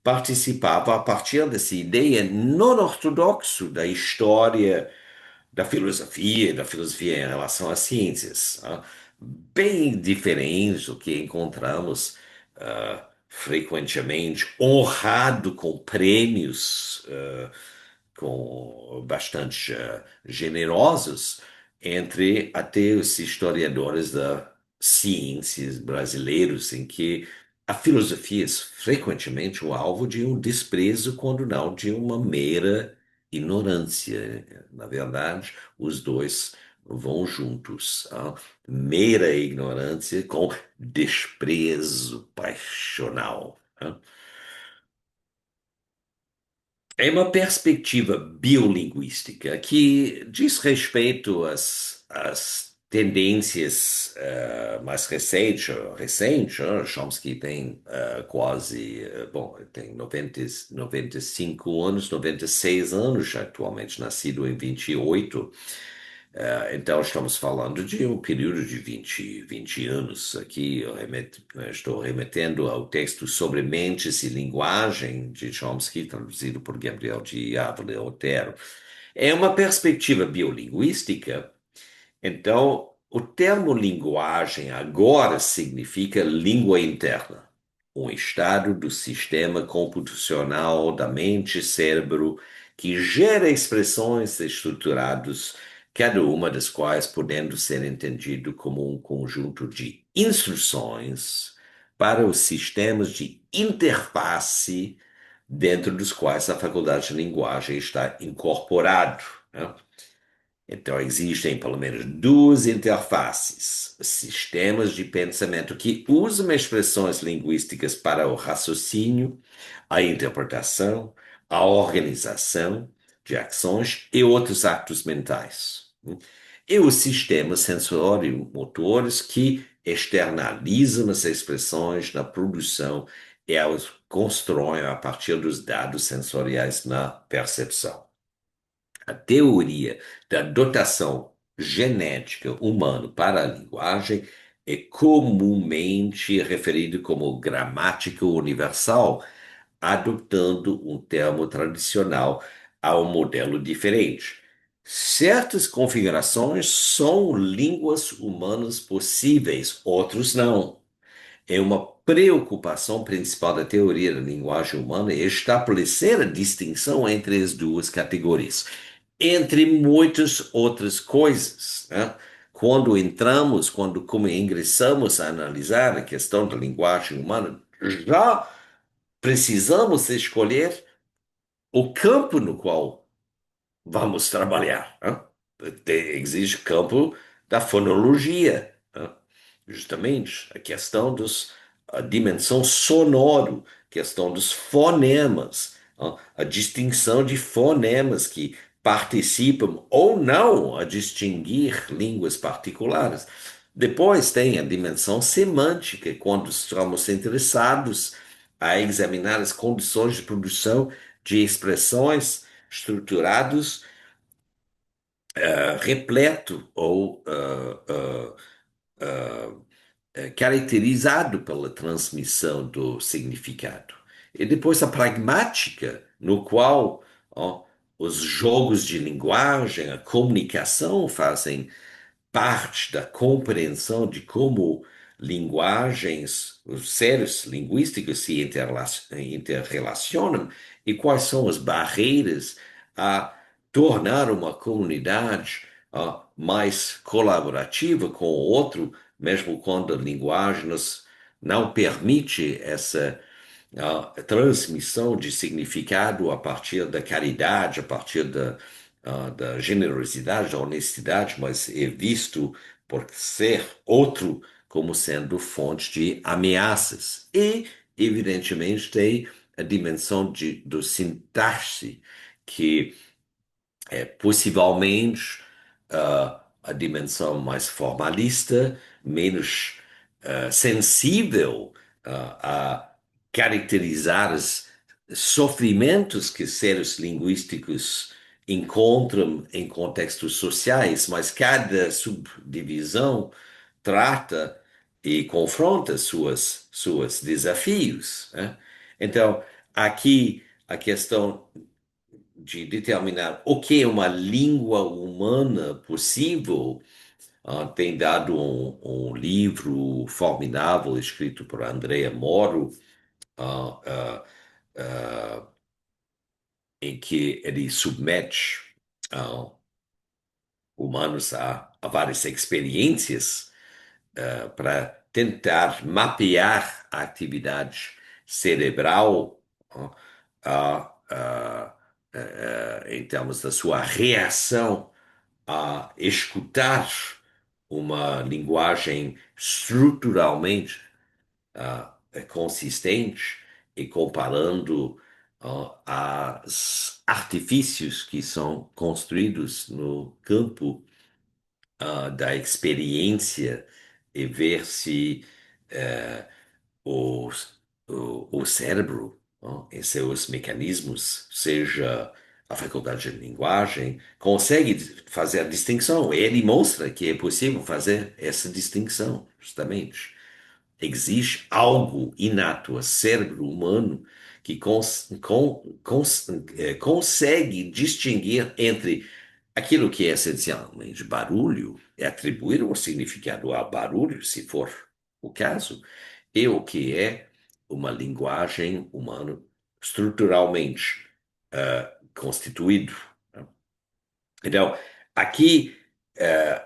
participava a partir dessa ideia não ortodoxa da filosofia em relação às ciências, bem diferente do que encontramos frequentemente, honrado com prêmios com bastante generosos entre até os historiadores da ciências brasileiros, em que a filosofia é frequentemente o alvo de um desprezo, quando não de uma mera ignorância. Na verdade, os dois vão juntos. Mera ignorância com desprezo passional. É uma perspectiva biolinguística que diz respeito às tendências mais recentes. Chomsky tem quase, bom, tem 95 anos, 96 anos, atualmente nascido em 28. Então, estamos falando de um período de 20 anos. Aqui estou remetendo ao texto sobre mentes e linguagem de Chomsky, traduzido por Gabriel de Ávila Otero. É uma perspectiva biolinguística. Então, o termo linguagem agora significa língua interna, um estado do sistema computacional da mente-cérebro que gera expressões estruturadas, cada uma das quais podendo ser entendido como um conjunto de instruções para os sistemas de interface dentro dos quais a faculdade de linguagem está incorporado, né? Então, existem pelo menos duas interfaces, sistemas de pensamento que usam expressões linguísticas para o raciocínio, a interpretação, a organização de ações e outros atos mentais. E os sistemas sensório-motores que externalizam as expressões na produção e as constroem a partir dos dados sensoriais na percepção. A teoria da dotação genética humana para a linguagem é comumente referida como gramática universal, adotando um termo tradicional a um modelo diferente. Certas configurações são línguas humanas possíveis, outros não. É uma preocupação principal da teoria da linguagem humana é estabelecer a distinção entre as duas categorias, entre muitas outras coisas, né? Quando como ingressamos a analisar a questão da linguagem humana, já precisamos escolher o campo no qual vamos trabalhar, né? Existe campo da fonologia, né? Justamente a questão a dimensão sonoro, questão dos fonemas, né? A distinção de fonemas que participam ou não a distinguir línguas particulares. Depois tem a dimensão semântica, quando estamos interessados a examinar as condições de produção de expressões estruturados repleto ou caracterizado pela transmissão do significado. E depois a pragmática, no qual ó, os jogos de linguagem, a comunicação fazem parte da compreensão de como linguagens, os seres linguísticos se interrelacionam e quais são as barreiras a tornar uma comunidade mais colaborativa com o outro, mesmo quando a linguagem nos não permite essa a transmissão de significado a partir da caridade, a partir da generosidade, da honestidade, mas é visto por ser outro como sendo fonte de ameaças. E, evidentemente, tem a dimensão do sintaxe, que possivelmente a dimensão mais formalista, menos sensível a caracterizar os sofrimentos que seres linguísticos encontram em contextos sociais, mas cada subdivisão trata e confronta suas desafios, né? Então, aqui a questão de determinar o que é uma língua humana possível, tem dado um livro formidável escrito por Andrea Moro, ah, ah, ah, em que ele submete ah, humanos a várias experiências para tentar mapear a atividade cerebral ah, em termos da sua reação a escutar uma linguagem estruturalmente consistente e comparando as artifícios que são construídos no campo da experiência e ver se o, o cérebro, ó, em seus mecanismos, seja a faculdade de linguagem, consegue fazer a distinção. Ele mostra que é possível fazer essa distinção, justamente. Existe algo inato ao cérebro humano que consegue distinguir entre aquilo que é essencialmente barulho, é atribuir um significado ao barulho, se for o caso, e o que é uma linguagem humana estruturalmente constituído. Então, aqui,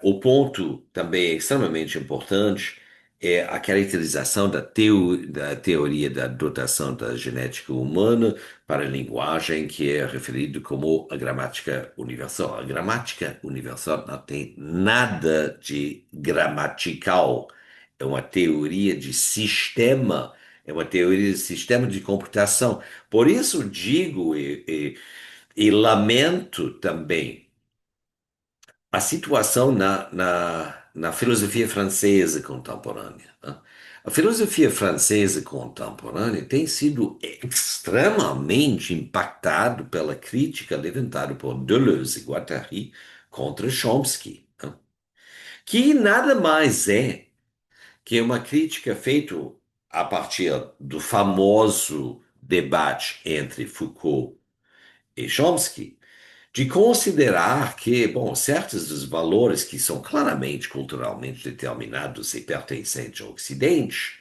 o ponto também extremamente importante é a caracterização da teoria da dotação da genética humana para a linguagem, que é referido como a gramática universal. A gramática universal não tem nada de gramatical. É uma teoria de sistema, é uma teoria de sistema de computação. Por isso digo e lamento também a situação na filosofia francesa contemporânea, né? A filosofia francesa contemporânea tem sido extremamente impactado pela crítica levantada por Deleuze e Guattari contra Chomsky, né? Que nada mais é que uma crítica feita a partir do famoso debate entre Foucault e Chomsky, de considerar que, bom, certos dos valores que são claramente culturalmente determinados e pertencentes ao Ocidente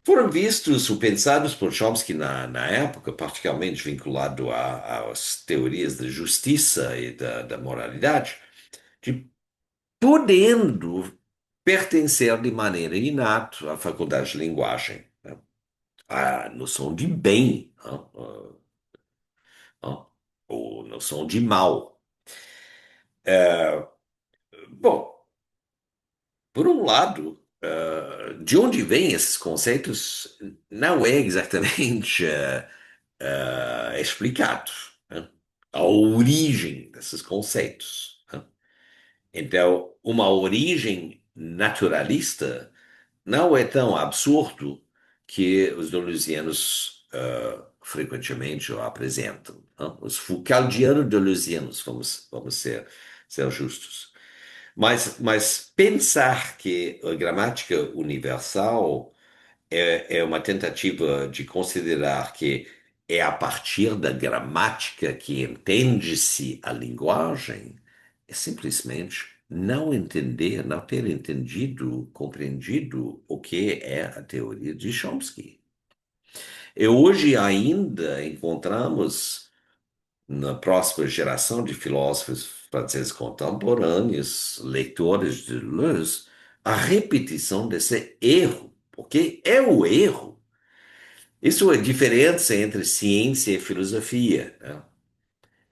foram vistos ou pensados por Chomsky na época, particularmente vinculado às teorias da justiça e da moralidade, de podendo pertencer de maneira inata à faculdade de linguagem, né? A noção de bem, né? Ou noção de mal. Bom, por um lado, de onde vêm esses conceitos não é exatamente explicado, né? A origem desses conceitos, né? Então, uma origem naturalista não é tão absurdo que os deleuzianos frequentemente o apresentam, né? Os Foucauldianos deleuzianos, vamos ser justos. Mas pensar que a gramática universal é uma tentativa de considerar que é a partir da gramática que entende-se a linguagem, é simplesmente não entender, não ter entendido, compreendido o que é a teoria de Chomsky. E hoje ainda encontramos na próxima geração de filósofos franceses contemporâneos, leitores de Deleuze, a repetição desse erro, porque é o erro. Isso é a diferença entre ciência e filosofia, né?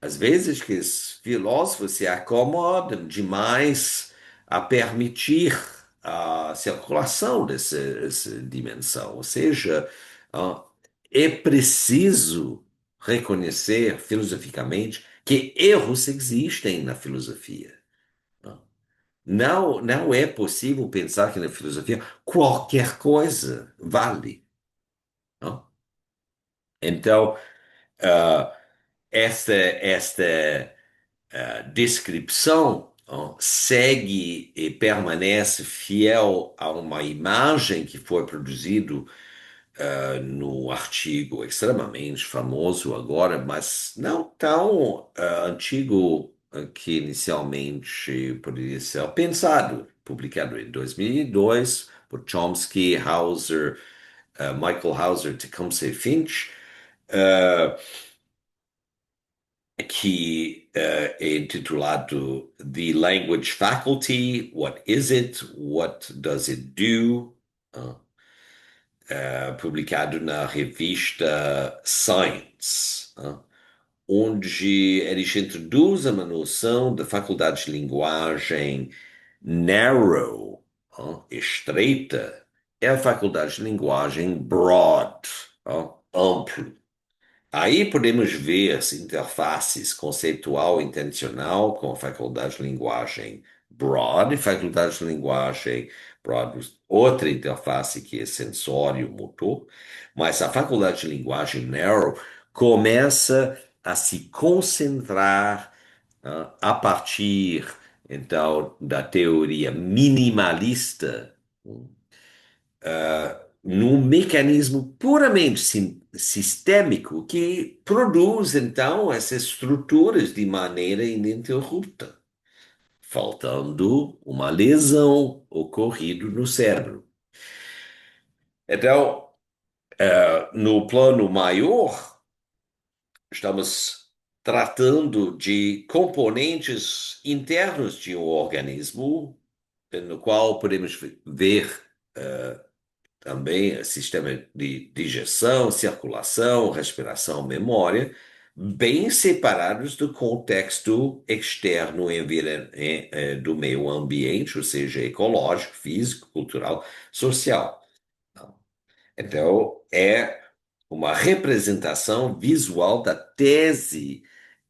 Às vezes que os filósofos se acomodam demais a permitir a circulação dessa dimensão, ou seja, ah, é preciso reconhecer filosoficamente que erros existem na filosofia. Não é possível pensar que na filosofia qualquer coisa vale. Não? Então, ah, esta descrição, ó, segue e permanece fiel a uma imagem que foi produzido no artigo extremamente famoso agora, mas não tão antigo que inicialmente poderia ser pensado, publicado em 2002 por Chomsky, Hauser, Michael Hauser, Tecumseh Finch, uh, que é intitulado The Language Faculty, What is it? What does it do? Uh, publicado na revista Science, onde eles introduzem uma noção da faculdade de linguagem narrow, estreita, é a faculdade de linguagem broad, amplo. Aí podemos ver as interfaces conceitual e intencional com a faculdade de linguagem broad, e faculdade de linguagem broad, outra interface que é sensório motor, mas a faculdade de linguagem narrow começa a se concentrar a partir, então, da teoria minimalista num mecanismo puramente sistêmico que produz, então, essas estruturas de maneira ininterrupta, faltando uma lesão ocorrida no cérebro. Então, no plano maior, estamos tratando de componentes internos de um organismo, no qual podemos ver também sistema de digestão, circulação, respiração, memória, bem separados do contexto externo do meio ambiente, ou seja, ecológico, físico, cultural, social. Então, é uma representação visual da tese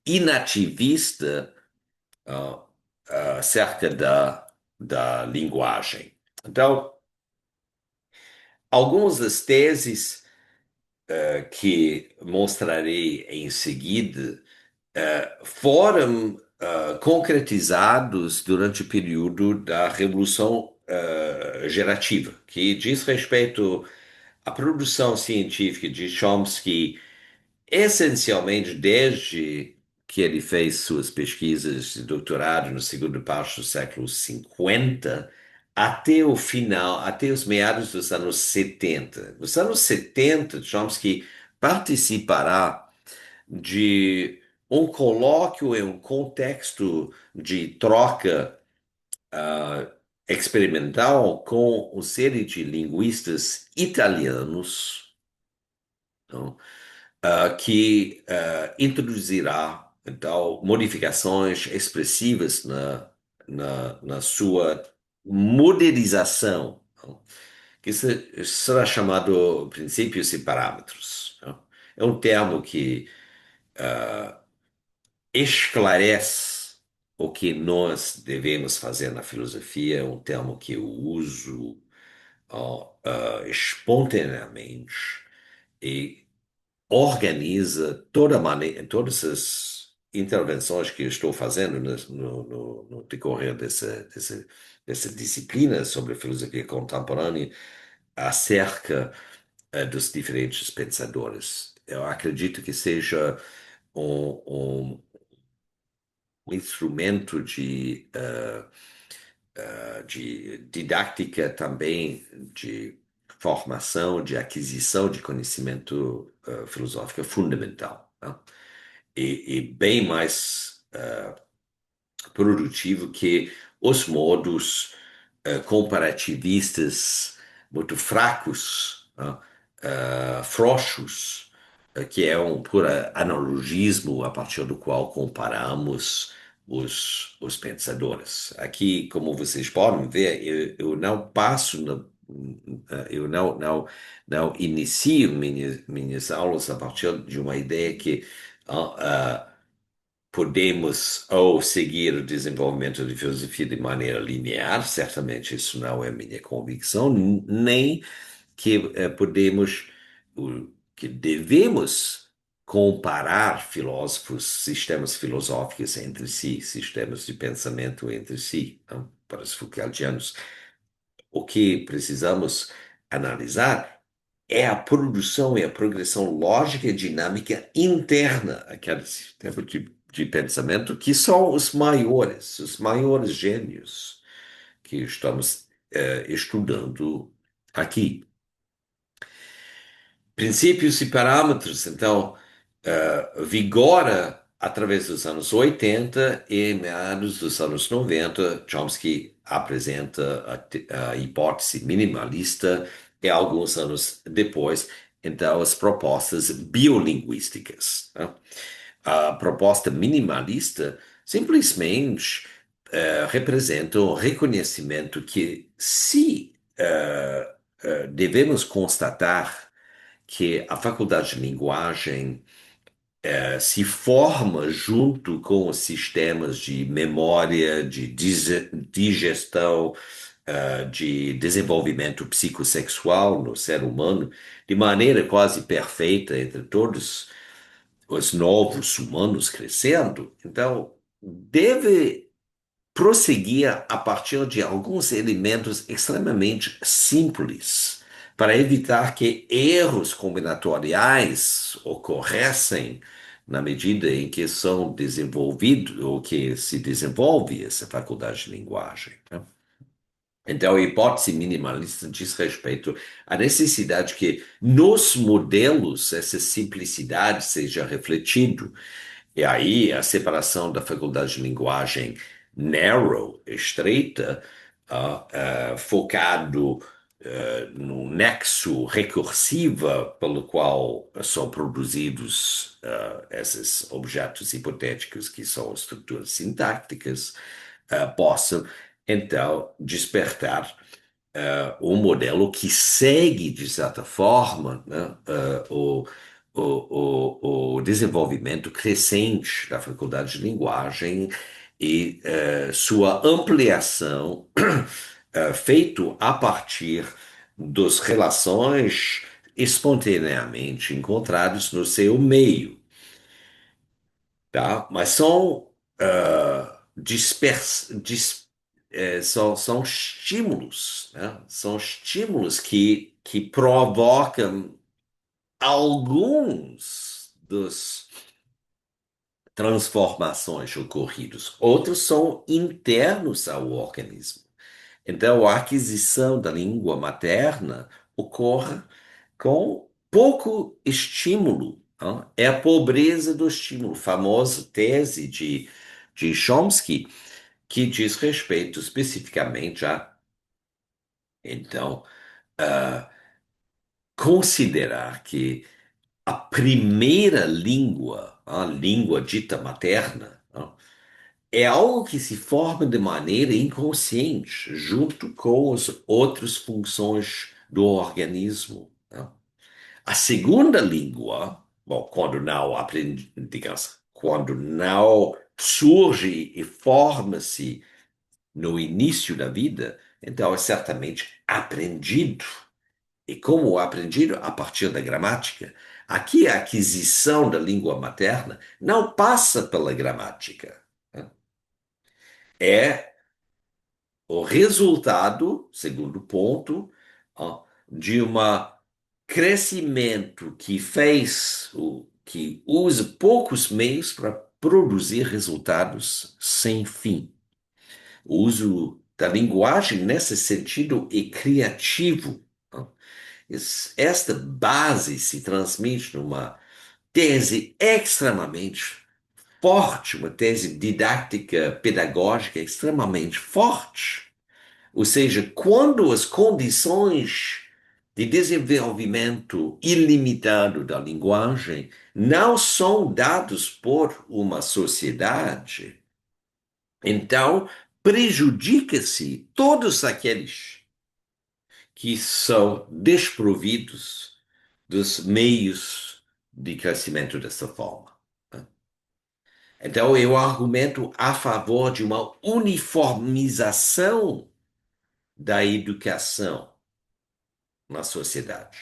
inativista ah, acerca da linguagem. Então, algumas das teses que mostrarei em seguida foram concretizados durante o período da Revolução Gerativa, que diz respeito à produção científica de Chomsky, essencialmente desde que ele fez suas pesquisas de doutorado no segundo parte do século 50 até o final, até os meados dos anos 70. Nos anos 70, Chomsky participará de um colóquio em um contexto de troca experimental com uma série de linguistas italianos, não? Que introduzirá então modificações expressivas na sua modelização, não? Que será chamado princípios e parâmetros, não? É um termo que esclarece o que nós devemos fazer na filosofia, é um termo que eu uso espontaneamente e organiza todas as intervenções que eu estou fazendo no decorrer dessa disciplina sobre filosofia contemporânea acerca dos diferentes pensadores. Eu acredito que seja um instrumento de didática também, de formação, de aquisição de conhecimento filosófico fundamental, né? E bem mais produtivo que os modos comparativistas muito fracos, né? Frouxos, que é um puro analogismo a partir do qual comparamos os pensadores. Aqui, como vocês podem ver, eu não passo, eu não inicio minhas aulas a partir de uma ideia que podemos ou seguir o desenvolvimento de filosofia de maneira linear, certamente isso não é minha convicção, nem que podemos, que devemos comparar filósofos, sistemas filosóficos entre si, sistemas de pensamento entre si, não? Para os Foucaultianos. O que precisamos analisar é a produção e a progressão lógica e dinâmica interna àquele sistema de pensamento, que são os maiores gênios que estamos estudando aqui. Princípios e parâmetros, então, vigora através dos anos 80 e meados dos anos 90. Chomsky apresenta a hipótese minimalista e alguns anos depois, então, as propostas biolinguísticas, né? A proposta minimalista simplesmente representa um reconhecimento que se devemos constatar que a faculdade de linguagem se forma junto com os sistemas de memória, de digestão, de desenvolvimento psicossexual no ser humano, de maneira quase perfeita entre todos os novos humanos crescendo. Então, deve prosseguir a partir de alguns elementos extremamente simples, para evitar que erros combinatoriais ocorressem na medida em que são desenvolvidos ou que se desenvolve essa faculdade de linguagem, né? Então, a hipótese minimalista diz respeito à necessidade que nos modelos essa simplicidade seja refletido, e aí a separação da faculdade de linguagem narrow, estreita, focado no nexo recursiva pelo qual são produzidos esses objetos hipotéticos que são estruturas sintáticas, possam então despertar um modelo que segue, de certa forma, né, o desenvolvimento crescente da faculdade de linguagem e sua ampliação feito a partir das relações espontaneamente encontradas no seu meio, tá? Mas são são estímulos, né? São estímulos que provocam alguns dos transformações ocorridas. Outros são internos ao organismo. Então, a aquisição da língua materna ocorre com pouco estímulo, né? É a pobreza do estímulo, famosa tese de Chomsky, que diz respeito especificamente a, então, considerar que a primeira língua, a língua dita materna, né, é algo que se forma de maneira inconsciente, junto com as outras funções do organismo, né? A segunda língua, bom, quando não aprendi, digamos, quando não surge e forma-se no início da vida, então é certamente aprendido E como aprendido a partir da gramática. Aqui a aquisição da língua materna não passa pela gramática, né? É o resultado, segundo ponto, ó, de um crescimento que que usa poucos meios para produzir resultados sem fim. O uso da linguagem nesse sentido é criativo, ó. Esta base se transmite numa tese extremamente forte, uma tese didática pedagógica extremamente forte. Ou seja, quando as condições de desenvolvimento ilimitado da linguagem não são dadas por uma sociedade, então prejudica-se todos aqueles que são desprovidos dos meios de crescimento dessa forma. Então, eu argumento a favor de uma uniformização da educação na sociedade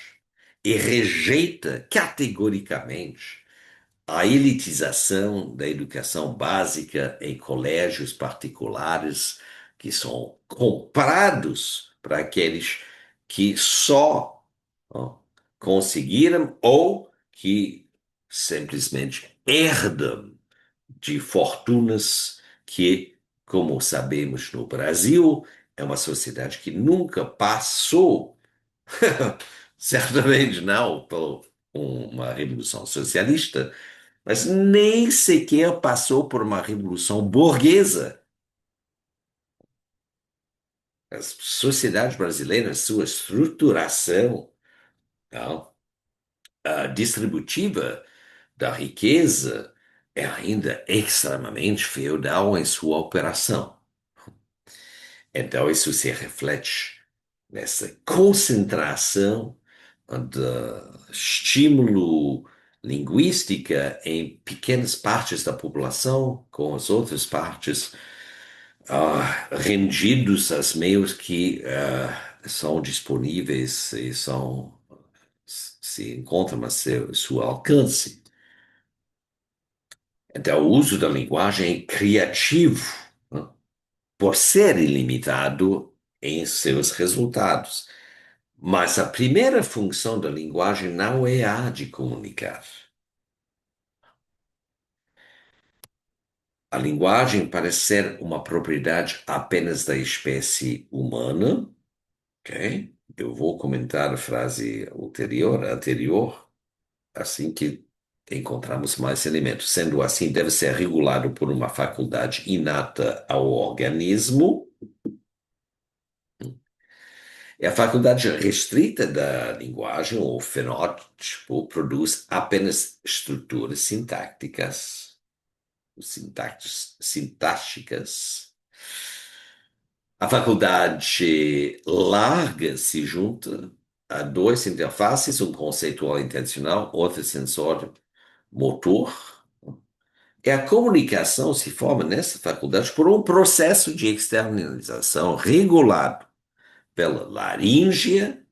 e rejeita categoricamente a elitização da educação básica em colégios particulares que são comprados para aqueles que só ó, conseguiram ou que simplesmente herdam de fortunas que, como sabemos no Brasil, é uma sociedade que nunca passou, certamente não por uma revolução socialista, mas nem sequer passou por uma revolução burguesa. A sociedade brasileira, sua estruturação, não, distributiva da riqueza, é ainda extremamente feudal em sua operação. Então, isso se reflete nessa concentração de estímulo linguística em pequenas partes da população, com as outras partes rendidos aos meios que são disponíveis e se encontram a seu alcance. Então, o uso da linguagem é criativo, né, por ser ilimitado em seus resultados. Mas a primeira função da linguagem não é a de comunicar. A linguagem parece ser uma propriedade apenas da espécie humana, ok? Eu vou comentar a frase anterior, assim que encontramos mais elementos. Sendo assim, deve ser regulado por uma faculdade inata ao organismo. É a faculdade restrita da linguagem, ou fenótipo, produz apenas estruturas sintáticas. A faculdade larga se junta a duas interfaces, um conceitual intencional, outro sensório motor. E a comunicação se forma nessa faculdade por um processo de externalização regulado pela laríngea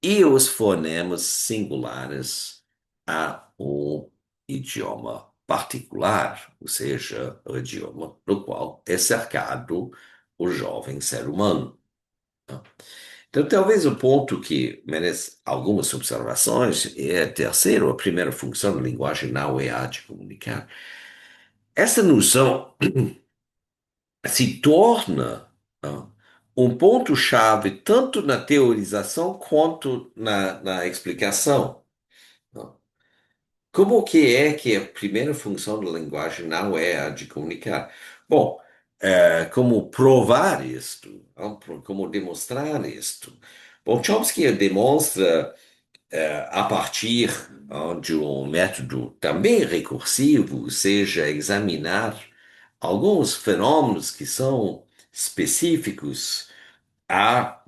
e os fonemas singulares a um idioma particular, ou seja, o idioma no qual é cercado o jovem ser humano. Então, talvez o ponto que merece algumas observações é terceiro, a primeira função da linguagem não é a de comunicar. Essa noção se torna um ponto-chave tanto na teorização quanto na explicação. Como que a primeira função da linguagem não é a de comunicar? Bom, como provar isto? Como demonstrar isto? Bom, Chomsky demonstra a partir de um método também recursivo, ou seja, examinar alguns fenômenos que são específicos a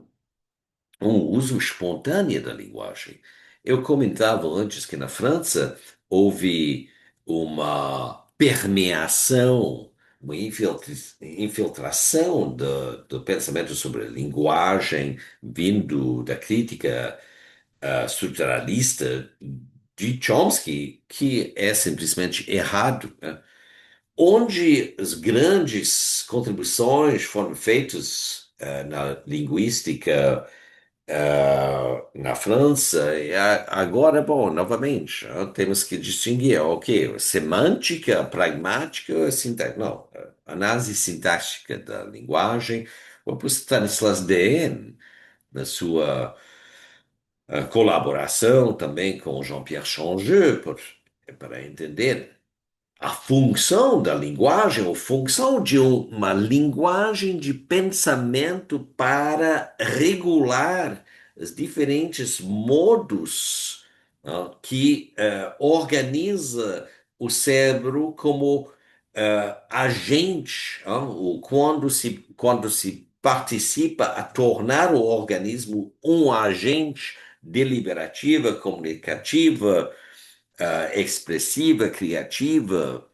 um uso espontâneo da linguagem. Eu comentava antes que na França houve uma permeação uma infiltração do pensamento sobre a linguagem vindo da crítica estruturalista de Chomsky, que é simplesmente errado, né? Onde as grandes contribuições foram feitas na linguística na França, e agora, bom, novamente, temos que distinguir, ok, semântica, pragmática, sintaxe, não, análise sintática da linguagem, o próprio Stanislas Dehaene, na sua colaboração também com Jean-Pierre Changeux, para entender a função da linguagem, a função de uma linguagem de pensamento para regular os diferentes modos que organiza o cérebro como agente, quando se participa a tornar o organismo um agente deliberativa, comunicativa, expressiva, criativa,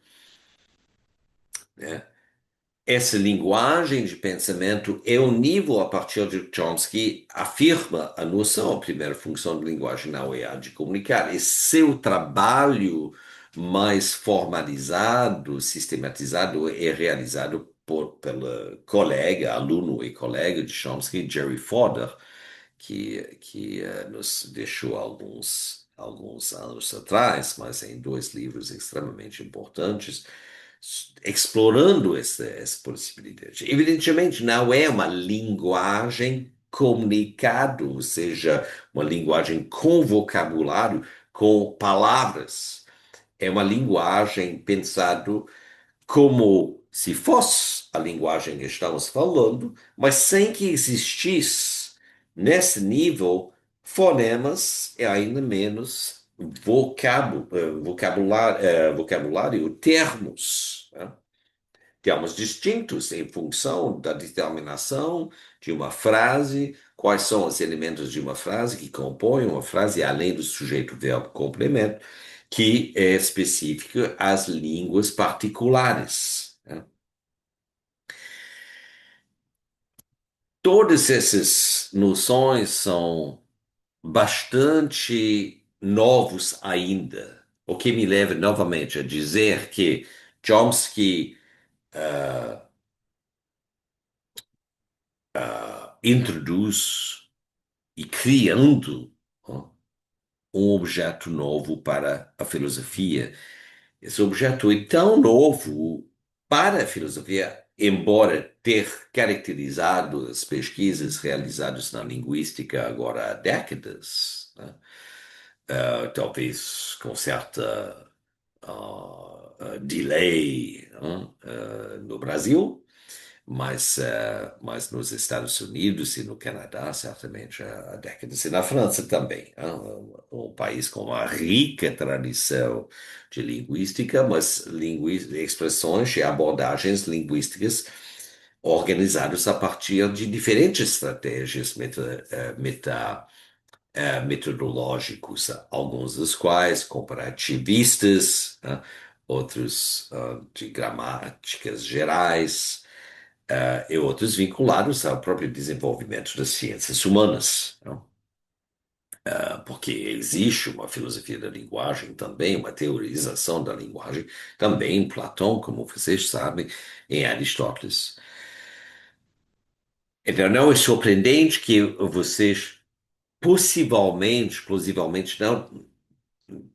né? Essa linguagem de pensamento é o nível a partir de Chomsky afirma a noção, a primeira função da linguagem não é a de comunicar, é seu trabalho mais formalizado, sistematizado, é realizado pelo colega, aluno e colega de Chomsky, Jerry Fodor, que nos deixou alguns anos atrás, mas em dois livros extremamente importantes, explorando essa possibilidade. Evidentemente, não é uma linguagem comunicado, ou seja, uma linguagem com vocabulário, com palavras. É uma linguagem pensado como se fosse a linguagem que estamos falando, mas sem que existisse, nesse nível, fonemas e ainda menos vocabulário, termos, né? Termos distintos em função da determinação de uma frase, quais são os elementos de uma frase que compõem uma frase, além do sujeito, verbo, complemento, que é específica às línguas particulares, né? Todas essas noções são bastante novos ainda, o que me leva novamente a dizer que Chomsky introduz e criando um objeto novo para a filosofia. Esse objeto é tão novo para a filosofia, embora ter caracterizado as pesquisas realizadas na linguística agora há décadas, né? Talvez com certa delay, no Brasil, mas nos Estados Unidos e no Canadá, certamente há décadas, e na França também, um país com uma rica tradição de linguística, mas expressões e abordagens linguísticas organizadas a partir de diferentes estratégias metodológicos, alguns dos quais comparativistas, né? Outros de gramáticas gerais, e outros vinculados ao próprio desenvolvimento das ciências humanas, né? Porque existe uma filosofia da linguagem também, uma teorização da linguagem também em Platão, como vocês sabem, em Aristóteles. Então não é surpreendente que vocês possivelmente, plausivelmente, não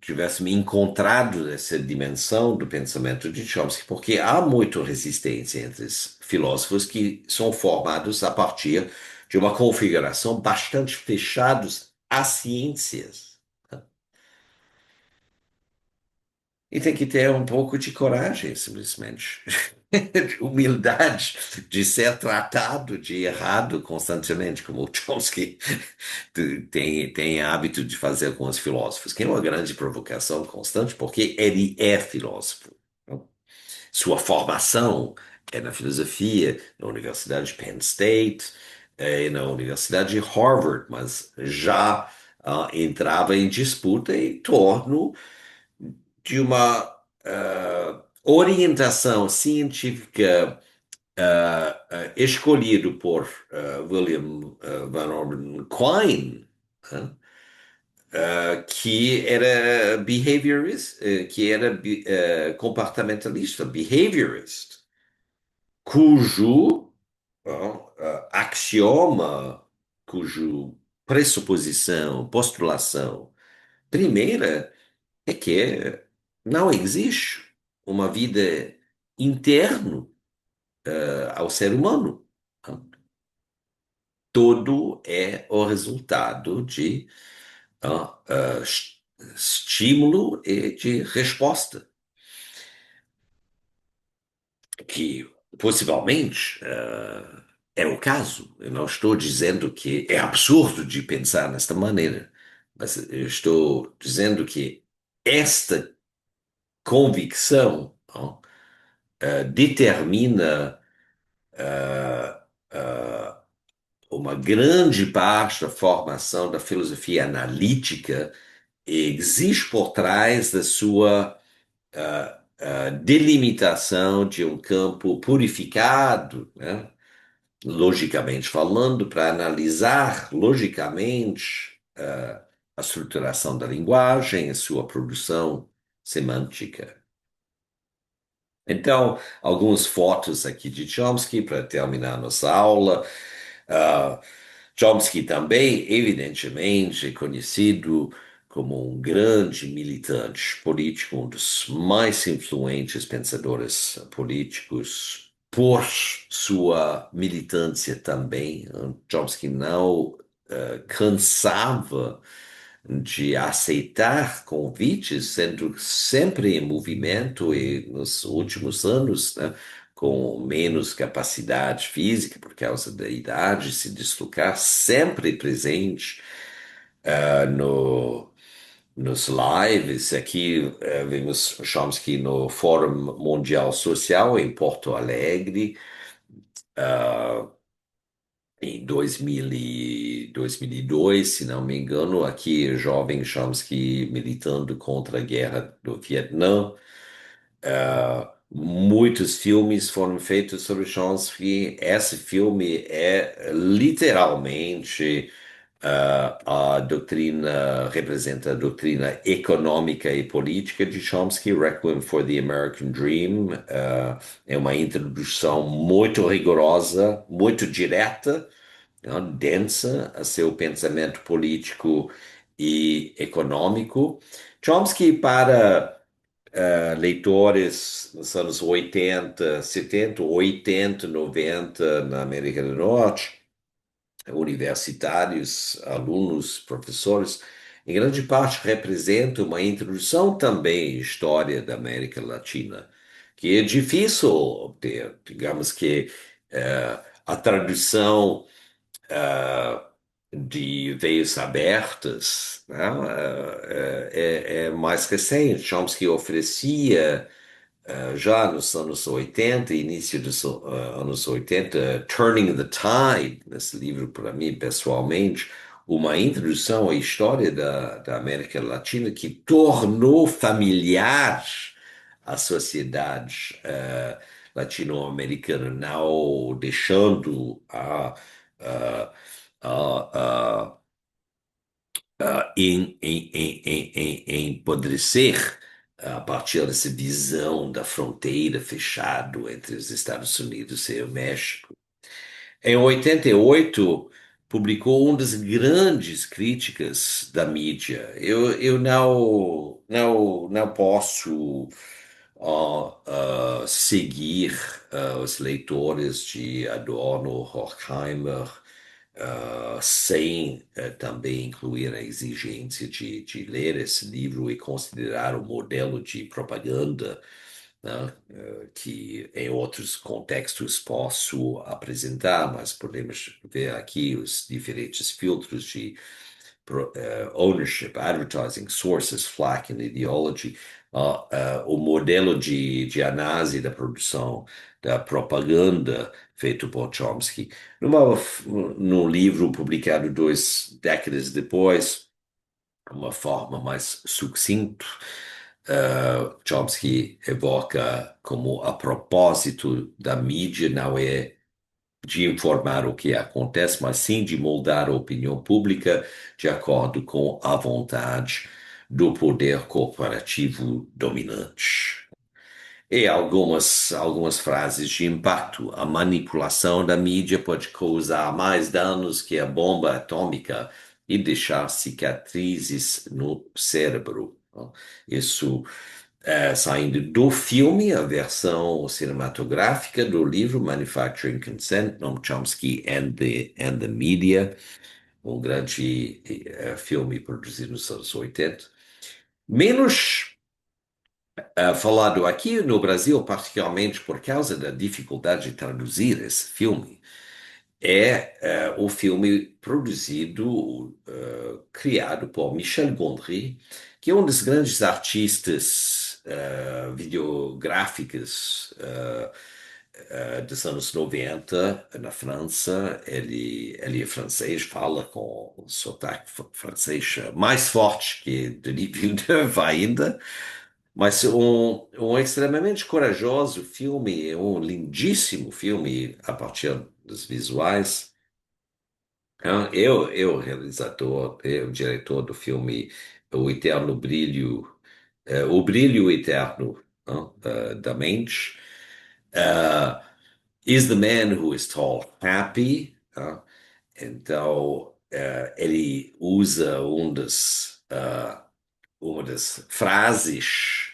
tivesse me encontrado essa dimensão do pensamento de Chomsky, porque há muita resistência entre os filósofos que são formados a partir de uma configuração bastante fechados às ciências. E tem que ter um pouco de coragem, simplesmente. De humildade, de ser tratado de errado constantemente, como o Chomsky tem hábito de fazer com os filósofos, que é uma grande provocação constante, porque ele é filósofo. Sua formação é na filosofia, na Universidade de Penn State, e na Universidade de Harvard, mas já entrava em disputa em torno de uma orientação científica escolhido por William Van Orben Quine, né, que era behaviorist, que era comportamentalista, behaviorist, cujo axioma, cujo pressuposição, postulação primeira é que não existe uma vida interna ao ser humano. Tudo é o resultado de estímulo e de resposta, que possivelmente é o caso. Eu não estou dizendo que é absurdo de pensar desta maneira, mas eu estou dizendo que esta convicção determina uma grande parte da formação da filosofia analítica e existe por trás da sua delimitação de um campo purificado, né? Logicamente falando, para analisar logicamente a estruturação da linguagem, a sua produção semântica. Então, algumas fotos aqui de Chomsky para terminar nossa aula. Ah, Chomsky também, evidentemente, é conhecido como um grande militante político, um dos mais influentes pensadores políticos, por sua militância também. Chomsky não cansava de aceitar convites, sendo sempre em movimento e nos últimos anos, né, com menos capacidade física por causa da idade, se deslocar sempre presente no, nos lives. Aqui vemos Chomsky no Fórum Mundial Social em Porto Alegre, em 2002, se não me engano, aqui jovem Chomsky militando contra a guerra do Vietnã. Muitos filmes foram feitos sobre Chomsky. Esse filme é literalmente a doutrina, representa a doutrina econômica e política de Chomsky, Requiem for the American Dream. É uma introdução muito rigorosa, muito direta, né, densa a seu pensamento político e econômico. Chomsky, para leitores nos anos 80, 70, 80, 90 na América do Norte, universitários, alunos, professores, em grande parte representa uma introdução também à história da América Latina, que é difícil obter. Digamos que a tradução de veias abertas, né, é mais recente. Chomsky oferecia já nos anos 80, início dos anos 80, Turning the Tide, nesse livro, para mim, pessoalmente, uma introdução à história da América Latina que tornou familiar a sociedade latino-americana, não deixando a, a, empodrecer a partir dessa visão da fronteira fechada entre os Estados Unidos e o México. Em 88, publicou uma das grandes críticas da mídia. Eu não posso seguir os leitores de Adorno, Horkheimer, sem também incluir a exigência de ler esse livro e considerar o modelo de propaganda, né, que em outros contextos posso apresentar, mas podemos ver aqui os diferentes filtros de ownership, advertising, sources, flack and ideology, o modelo de análise da produção da propaganda feito por Chomsky. Num livro publicado 2 décadas depois, uma forma mais sucinta, Chomsky evoca como a propósito da mídia não é de informar o que acontece, mas sim de moldar a opinião pública de acordo com a vontade do poder corporativo dominante. E algumas frases de impacto. A manipulação da mídia pode causar mais danos que a bomba atômica e deixar cicatrizes no cérebro. Isso saindo do filme, a versão cinematográfica do livro Manufacturing Consent, Noam Chomsky and the Media, um grande filme produzido nos anos 80. Menos falado aqui no Brasil, particularmente por causa da dificuldade de traduzir esse filme, é o filme produzido, criado por Michel Gondry, que é um dos grandes artistas videográficos dos anos 90 na França. Ele é francês, fala com um sotaque francês mais forte que Denis Villeneuve ainda. Mas um extremamente corajoso filme, um lindíssimo filme a partir dos visuais. Eu, realizador, eu, diretor do filme O Eterno Brilho, O Brilho Eterno, da Mente. Uh, is the Man Who is Tall Happy? Então, ele usa uma das frases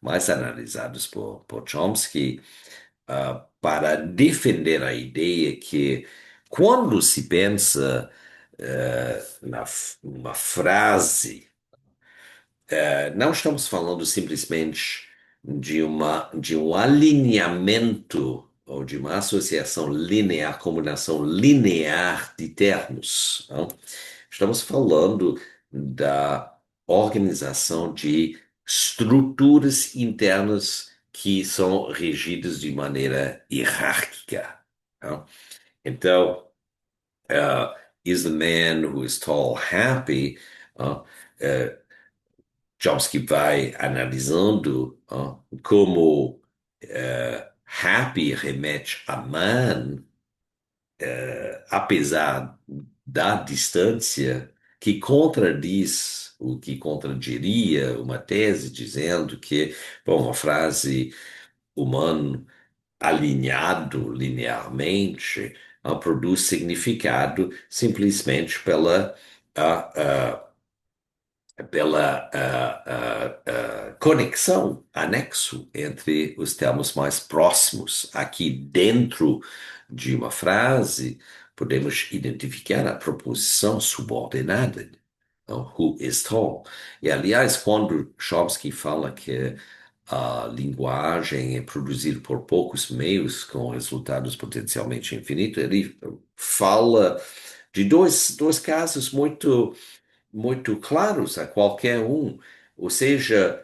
mais analisados por Chomsky, para defender a ideia que quando se pensa numa frase, não estamos falando simplesmente de um alinhamento ou de uma associação linear, combinação linear de termos. Não? Estamos falando da organização de estruturas internas que são regidas de maneira hierárquica. Não? Então, is the man who is tall happy? Uh, uh, Chomsky vai analisando como happy remete a man, apesar da distância, que contradiz o que contradiria uma tese dizendo que, bom, uma frase humano alinhado linearmente produz significado simplesmente pela conexão, anexo entre os termos mais próximos. Aqui dentro de uma frase, podemos identificar a proposição subordinada, então, who is tall. E, aliás, quando Chomsky fala que a linguagem é produzida por poucos meios com resultados potencialmente infinitos, ele fala de dois casos muito claros a qualquer um, ou seja,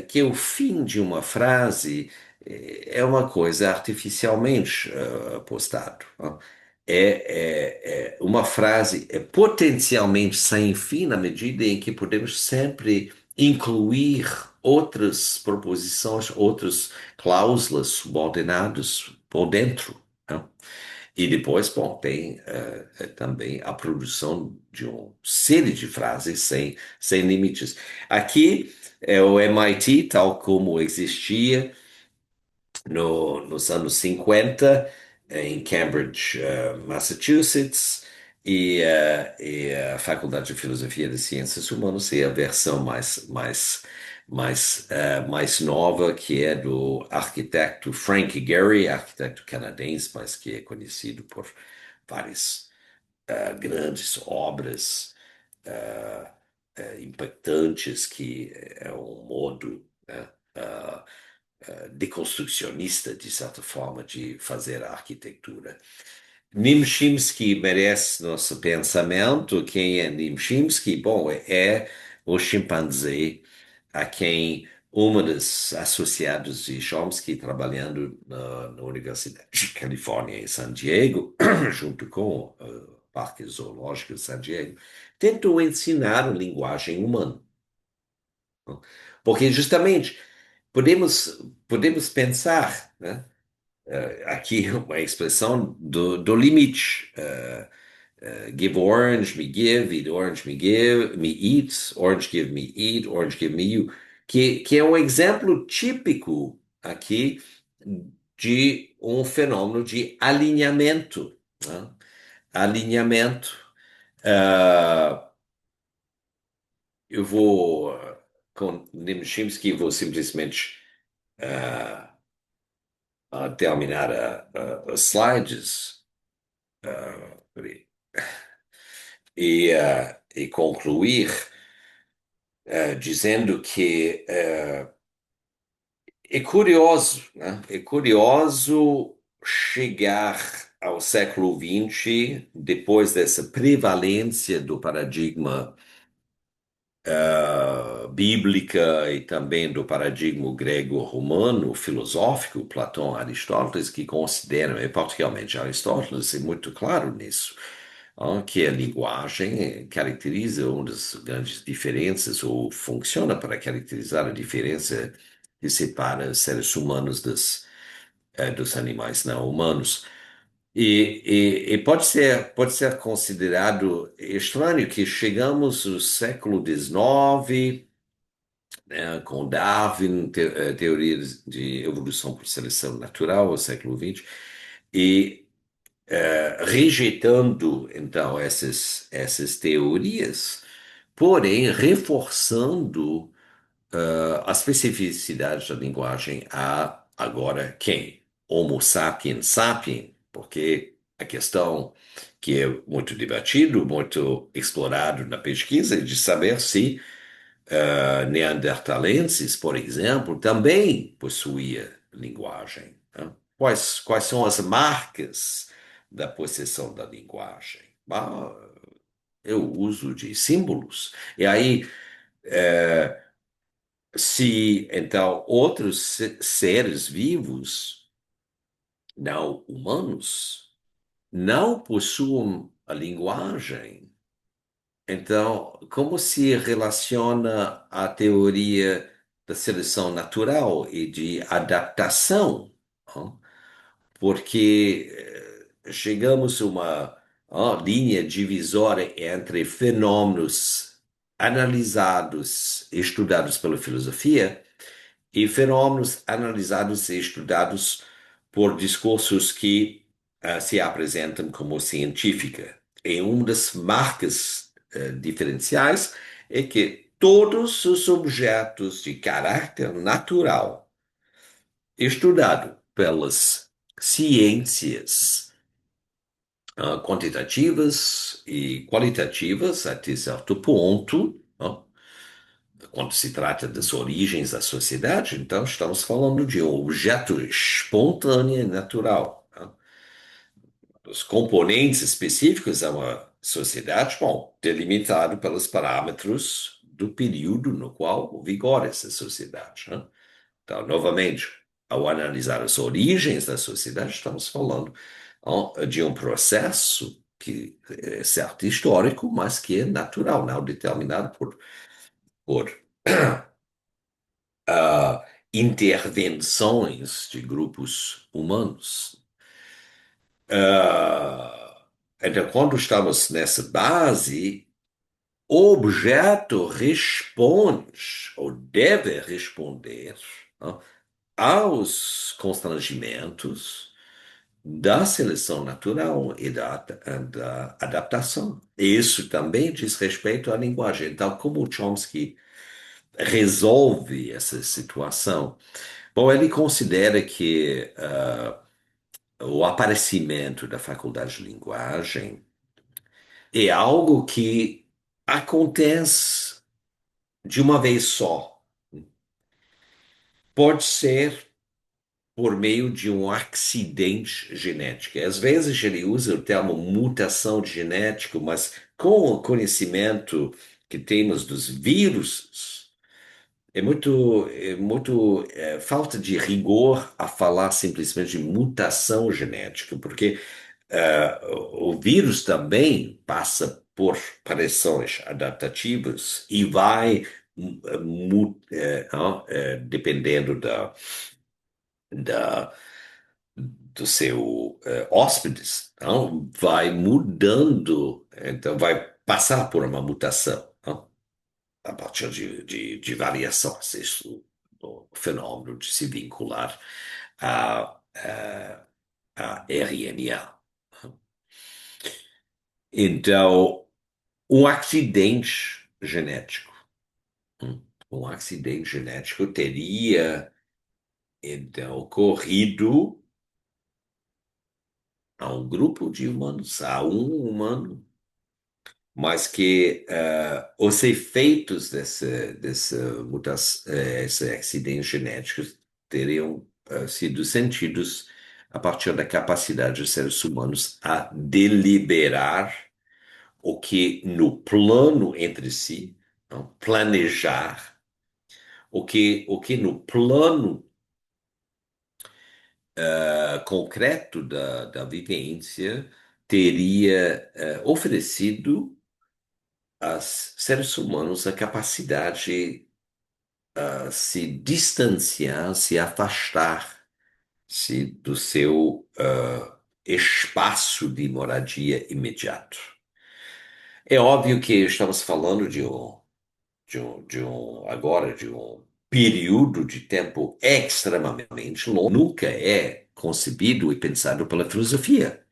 que o fim de uma frase é uma coisa artificialmente postado. Não? Uma frase é potencialmente sem fim na medida em que podemos sempre incluir outras proposições, outras cláusulas subordinadas por dentro. Não? E depois, bom, tem também a produção de uma série de frases sem limites. Aqui é o MIT, tal como existia nos anos 50, em Cambridge, Massachusetts, e a Faculdade de Filosofia e Ciências Humanas é a versão mais nova, que é do arquiteto Frank Gehry, arquiteto canadense, mas que é conhecido por várias grandes obras impactantes, que é um modo deconstrucionista, de certa forma, de fazer a arquitetura. Nimshinsky merece nosso pensamento. Quem é Nimshinsky? Bom, é o chimpanzé a quem uma das associadas de Chomsky, trabalhando na Universidade de Califórnia em San Diego, junto com Parque Zoológico de San Diego, tentou ensinar a linguagem humana. Porque justamente podemos pensar, né? Aqui uma expressão do limite. Give orange, me give, eat orange, me give, me eat, orange give me eat, orange give me you, que é um exemplo típico aqui de um fenômeno de alinhamento, né? Alinhamento. Ah, eu vou, com Nijinsky, vou simplesmente ah, terminar as slides e concluir dizendo que é curioso, né? É curioso chegar ao século XX, depois dessa prevalência do paradigma bíblica e também do paradigma grego-romano filosófico, Platão, Aristóteles, que consideram, e particularmente Aristóteles, é muito claro nisso, que a linguagem caracteriza uma das grandes diferenças, ou funciona para caracterizar a diferença que separa os seres humanos dos animais não humanos. E pode ser considerado estranho que chegamos ao século XIX, com Darwin, teoria de evolução por seleção natural, ao século XX, e rejeitando, então, essas teorias, porém reforçando as especificidades da linguagem a agora quem? Homo sapiens sapiens, porque a questão que é muito debatido, muito explorado na pesquisa, é de saber se neandertalenses, por exemplo, também possuía linguagem, né? Quais são as marcas da possessão da linguagem? Ah, é o uso de símbolos. E aí, se então outros seres vivos, não humanos, não possuem a linguagem, então como se relaciona a teoria da seleção natural e de adaptação? Ó? Porque chegamos a uma linha divisória entre fenômenos analisados, estudados pela filosofia, e fenômenos analisados e estudados por discursos que se apresentam como científica. E uma das marcas diferenciais é que todos os objetos de caráter natural estudado pelas ciências quantitativas e qualitativas até certo ponto, quando se trata das origens da sociedade, então estamos falando de um objeto espontâneo e natural, né? Os componentes específicos é uma sociedade, bom, delimitado pelos parâmetros do período no qual vigora essa sociedade, né? Então, novamente, ao analisar as origens da sociedade, estamos falando de um processo que é certo histórico, mas que é natural, não determinado por intervenções de grupos humanos. Então, quando estamos nessa base, o objeto responde, ou deve responder, aos constrangimentos da seleção natural e da adaptação. Isso também diz respeito à linguagem. Então, como o Chomsky resolve essa situação? Bom, ele considera que o aparecimento da faculdade de linguagem é algo que acontece de uma vez só. Pode ser por meio de um acidente genético. Às vezes ele usa o termo mutação genética, mas com o conhecimento que temos dos vírus, falta de rigor a falar simplesmente de mutação genética, porque O vírus também passa por pressões adaptativas e vai, não, dependendo da, do seu hóspedes, não, vai mudando, então vai passar por uma mutação, não, a partir de variações, isso, o fenômeno de se vincular a RNA. Então, um acidente genético. Um acidente genético teria, então, ocorrido a um grupo de humanos, a um humano, mas que os efeitos dessa mutação, esse acidente genético teriam sido sentidos a partir da capacidade dos seres humanos a deliberar o que no plano entre si, não, planejar, o que no plano concreto da vivência teria oferecido aos seres humanos a capacidade a se distanciar, se afastar-se do seu espaço de moradia imediato. É óbvio que estamos falando agora de um período de tempo extremamente longo, nunca é concebido e pensado pela filosofia.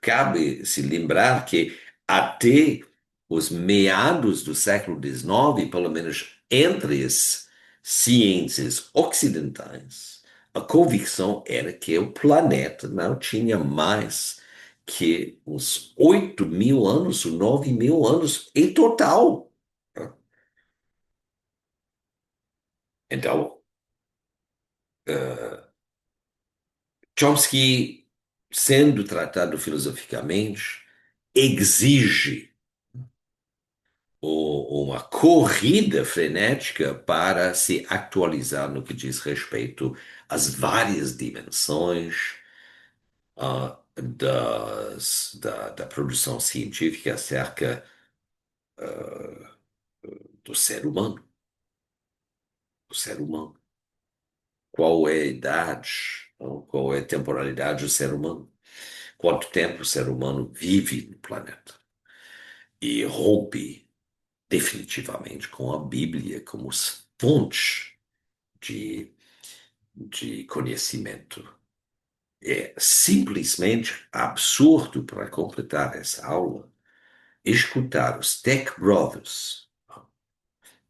Cabe se lembrar que até os meados do século XIX, pelo menos entre as ciências ocidentais, a convicção era que o planeta não tinha mais que uns 8.000 anos, 9.000 anos em total. Então, Chomsky, sendo tratado filosoficamente, exige uma corrida frenética para se atualizar no que diz respeito às várias dimensões da produção científica acerca do ser humano, do ser humano. Qual é a idade, não? Qual é a temporalidade do ser humano? Quanto tempo o ser humano vive no planeta? E rompe definitivamente com a Bíblia como fonte de, de conhecimento. É simplesmente absurdo, para completar essa aula, escutar os Tech Brothers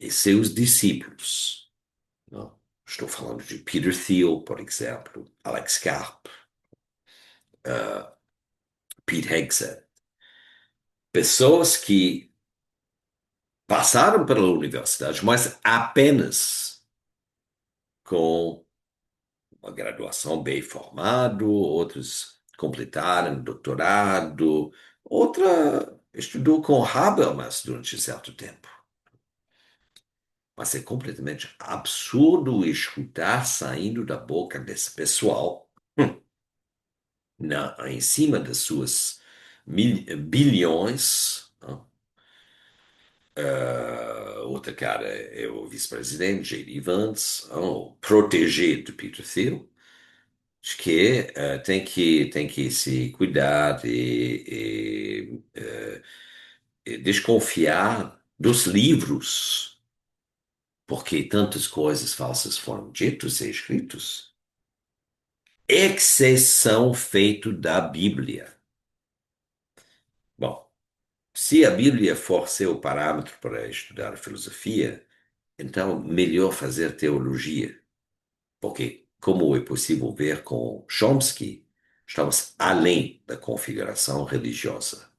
e seus discípulos. Não? Estou falando de Peter Thiel, por exemplo, Alex Karp, Pete Hegseth, pessoas que passaram pela universidade, mas apenas com uma graduação bem formado, outros completaram doutorado, outra estudou com Habermas durante certo tempo. Mas é completamente absurdo escutar saindo da boca desse pessoal, em cima das suas bilhões. Outra cara é o vice-presidente, J.D. Vance, o protégé do Peter Thiel, de que tem que se cuidar e desconfiar dos livros, porque tantas coisas falsas foram ditas e escritas. Exceção feito da Bíblia. Bom, se a Bíblia for seu parâmetro para estudar filosofia, então melhor fazer teologia, porque, como é possível ver com Chomsky, estamos além da configuração religiosa.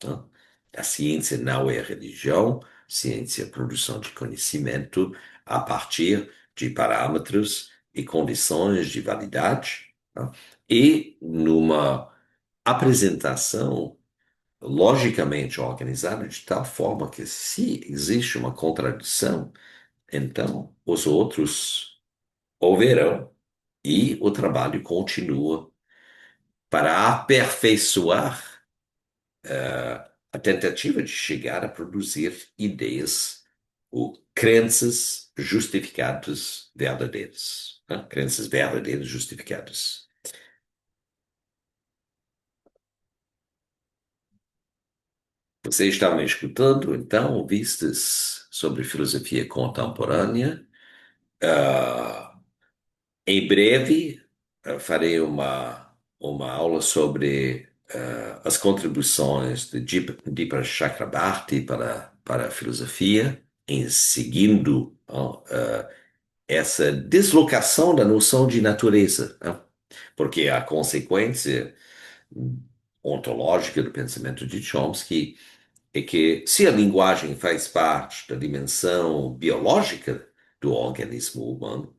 Não? A ciência não é religião, ciência é produção de conhecimento a partir de parâmetros e condições de validade, não? E numa apresentação logicamente organizada de tal forma que, se existe uma contradição, então os outros ouvirão e o trabalho continua para aperfeiçoar a tentativa de chegar a produzir ideias ou crenças justificadas verdadeiras, né? Crenças verdadeiras justificadas. Você está me escutando, então, vistas sobre filosofia contemporânea. Ah, Em breve, farei uma aula sobre as contribuições de Deepa Chakrabarty para a filosofia, em seguindo essa deslocação da noção de natureza, né? Porque a consequência ontológica do pensamento de Chomsky é que se a linguagem faz parte da dimensão biológica do organismo humano,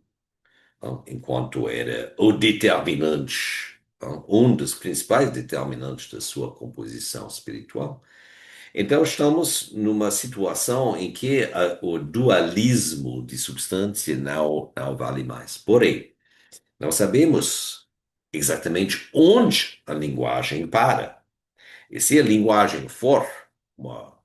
enquanto era o determinante, um dos principais determinantes da sua composição espiritual. Então, estamos numa situação em que o dualismo de substância não vale mais. Porém, não sabemos exatamente onde a linguagem para. E se a linguagem for uma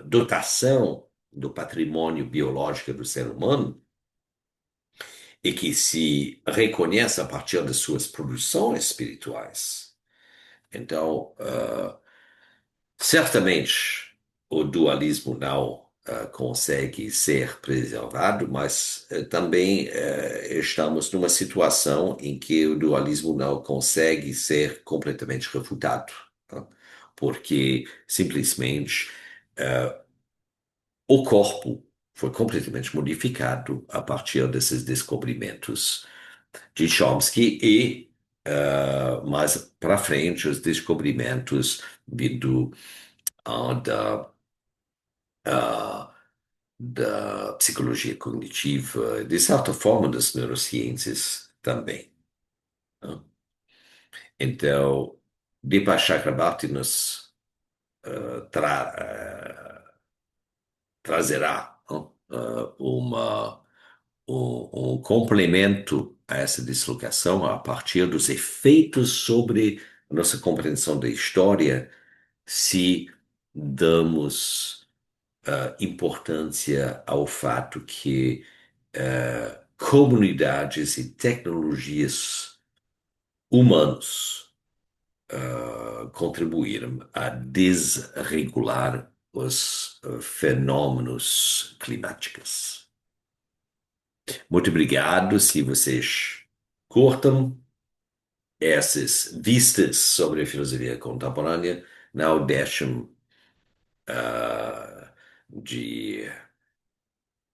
dotação do patrimônio biológico do ser humano, e que se reconhece a partir das suas produções espirituais. Então, certamente o dualismo não consegue ser preservado, mas também estamos numa situação em que o dualismo não consegue ser completamente refutado, tá? Porque simplesmente o corpo foi completamente modificado a partir desses descobrimentos de Chomsky e mais para frente os descobrimentos vindo da, ah, da psicologia cognitiva, de certa forma das neurociências também, né? Então, Deepak Chakrabarty nos trazerá, né, um complemento a essa dislocação a partir dos efeitos sobre a nossa compreensão da história se damos importância ao fato que comunidades e tecnologias humanos contribuíram a desregular os fenômenos climáticos. Muito obrigado. Se vocês curtam essas vistas sobre a filosofia contemporânea, não deixem de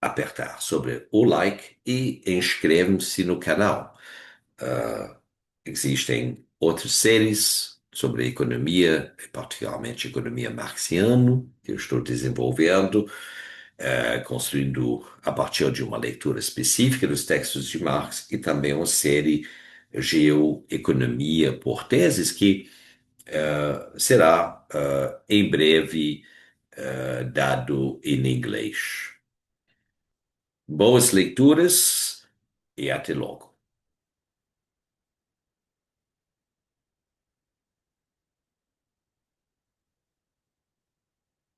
apertar sobre o like e inscreve-se no canal. Ah, Existem outras séries sobre economia, particularmente economia marxiana, que eu estou desenvolvendo, construindo a partir de uma leitura específica dos textos de Marx e também uma série Geoeconomia por teses, que será em breve dado em inglês. Boas leituras e até logo.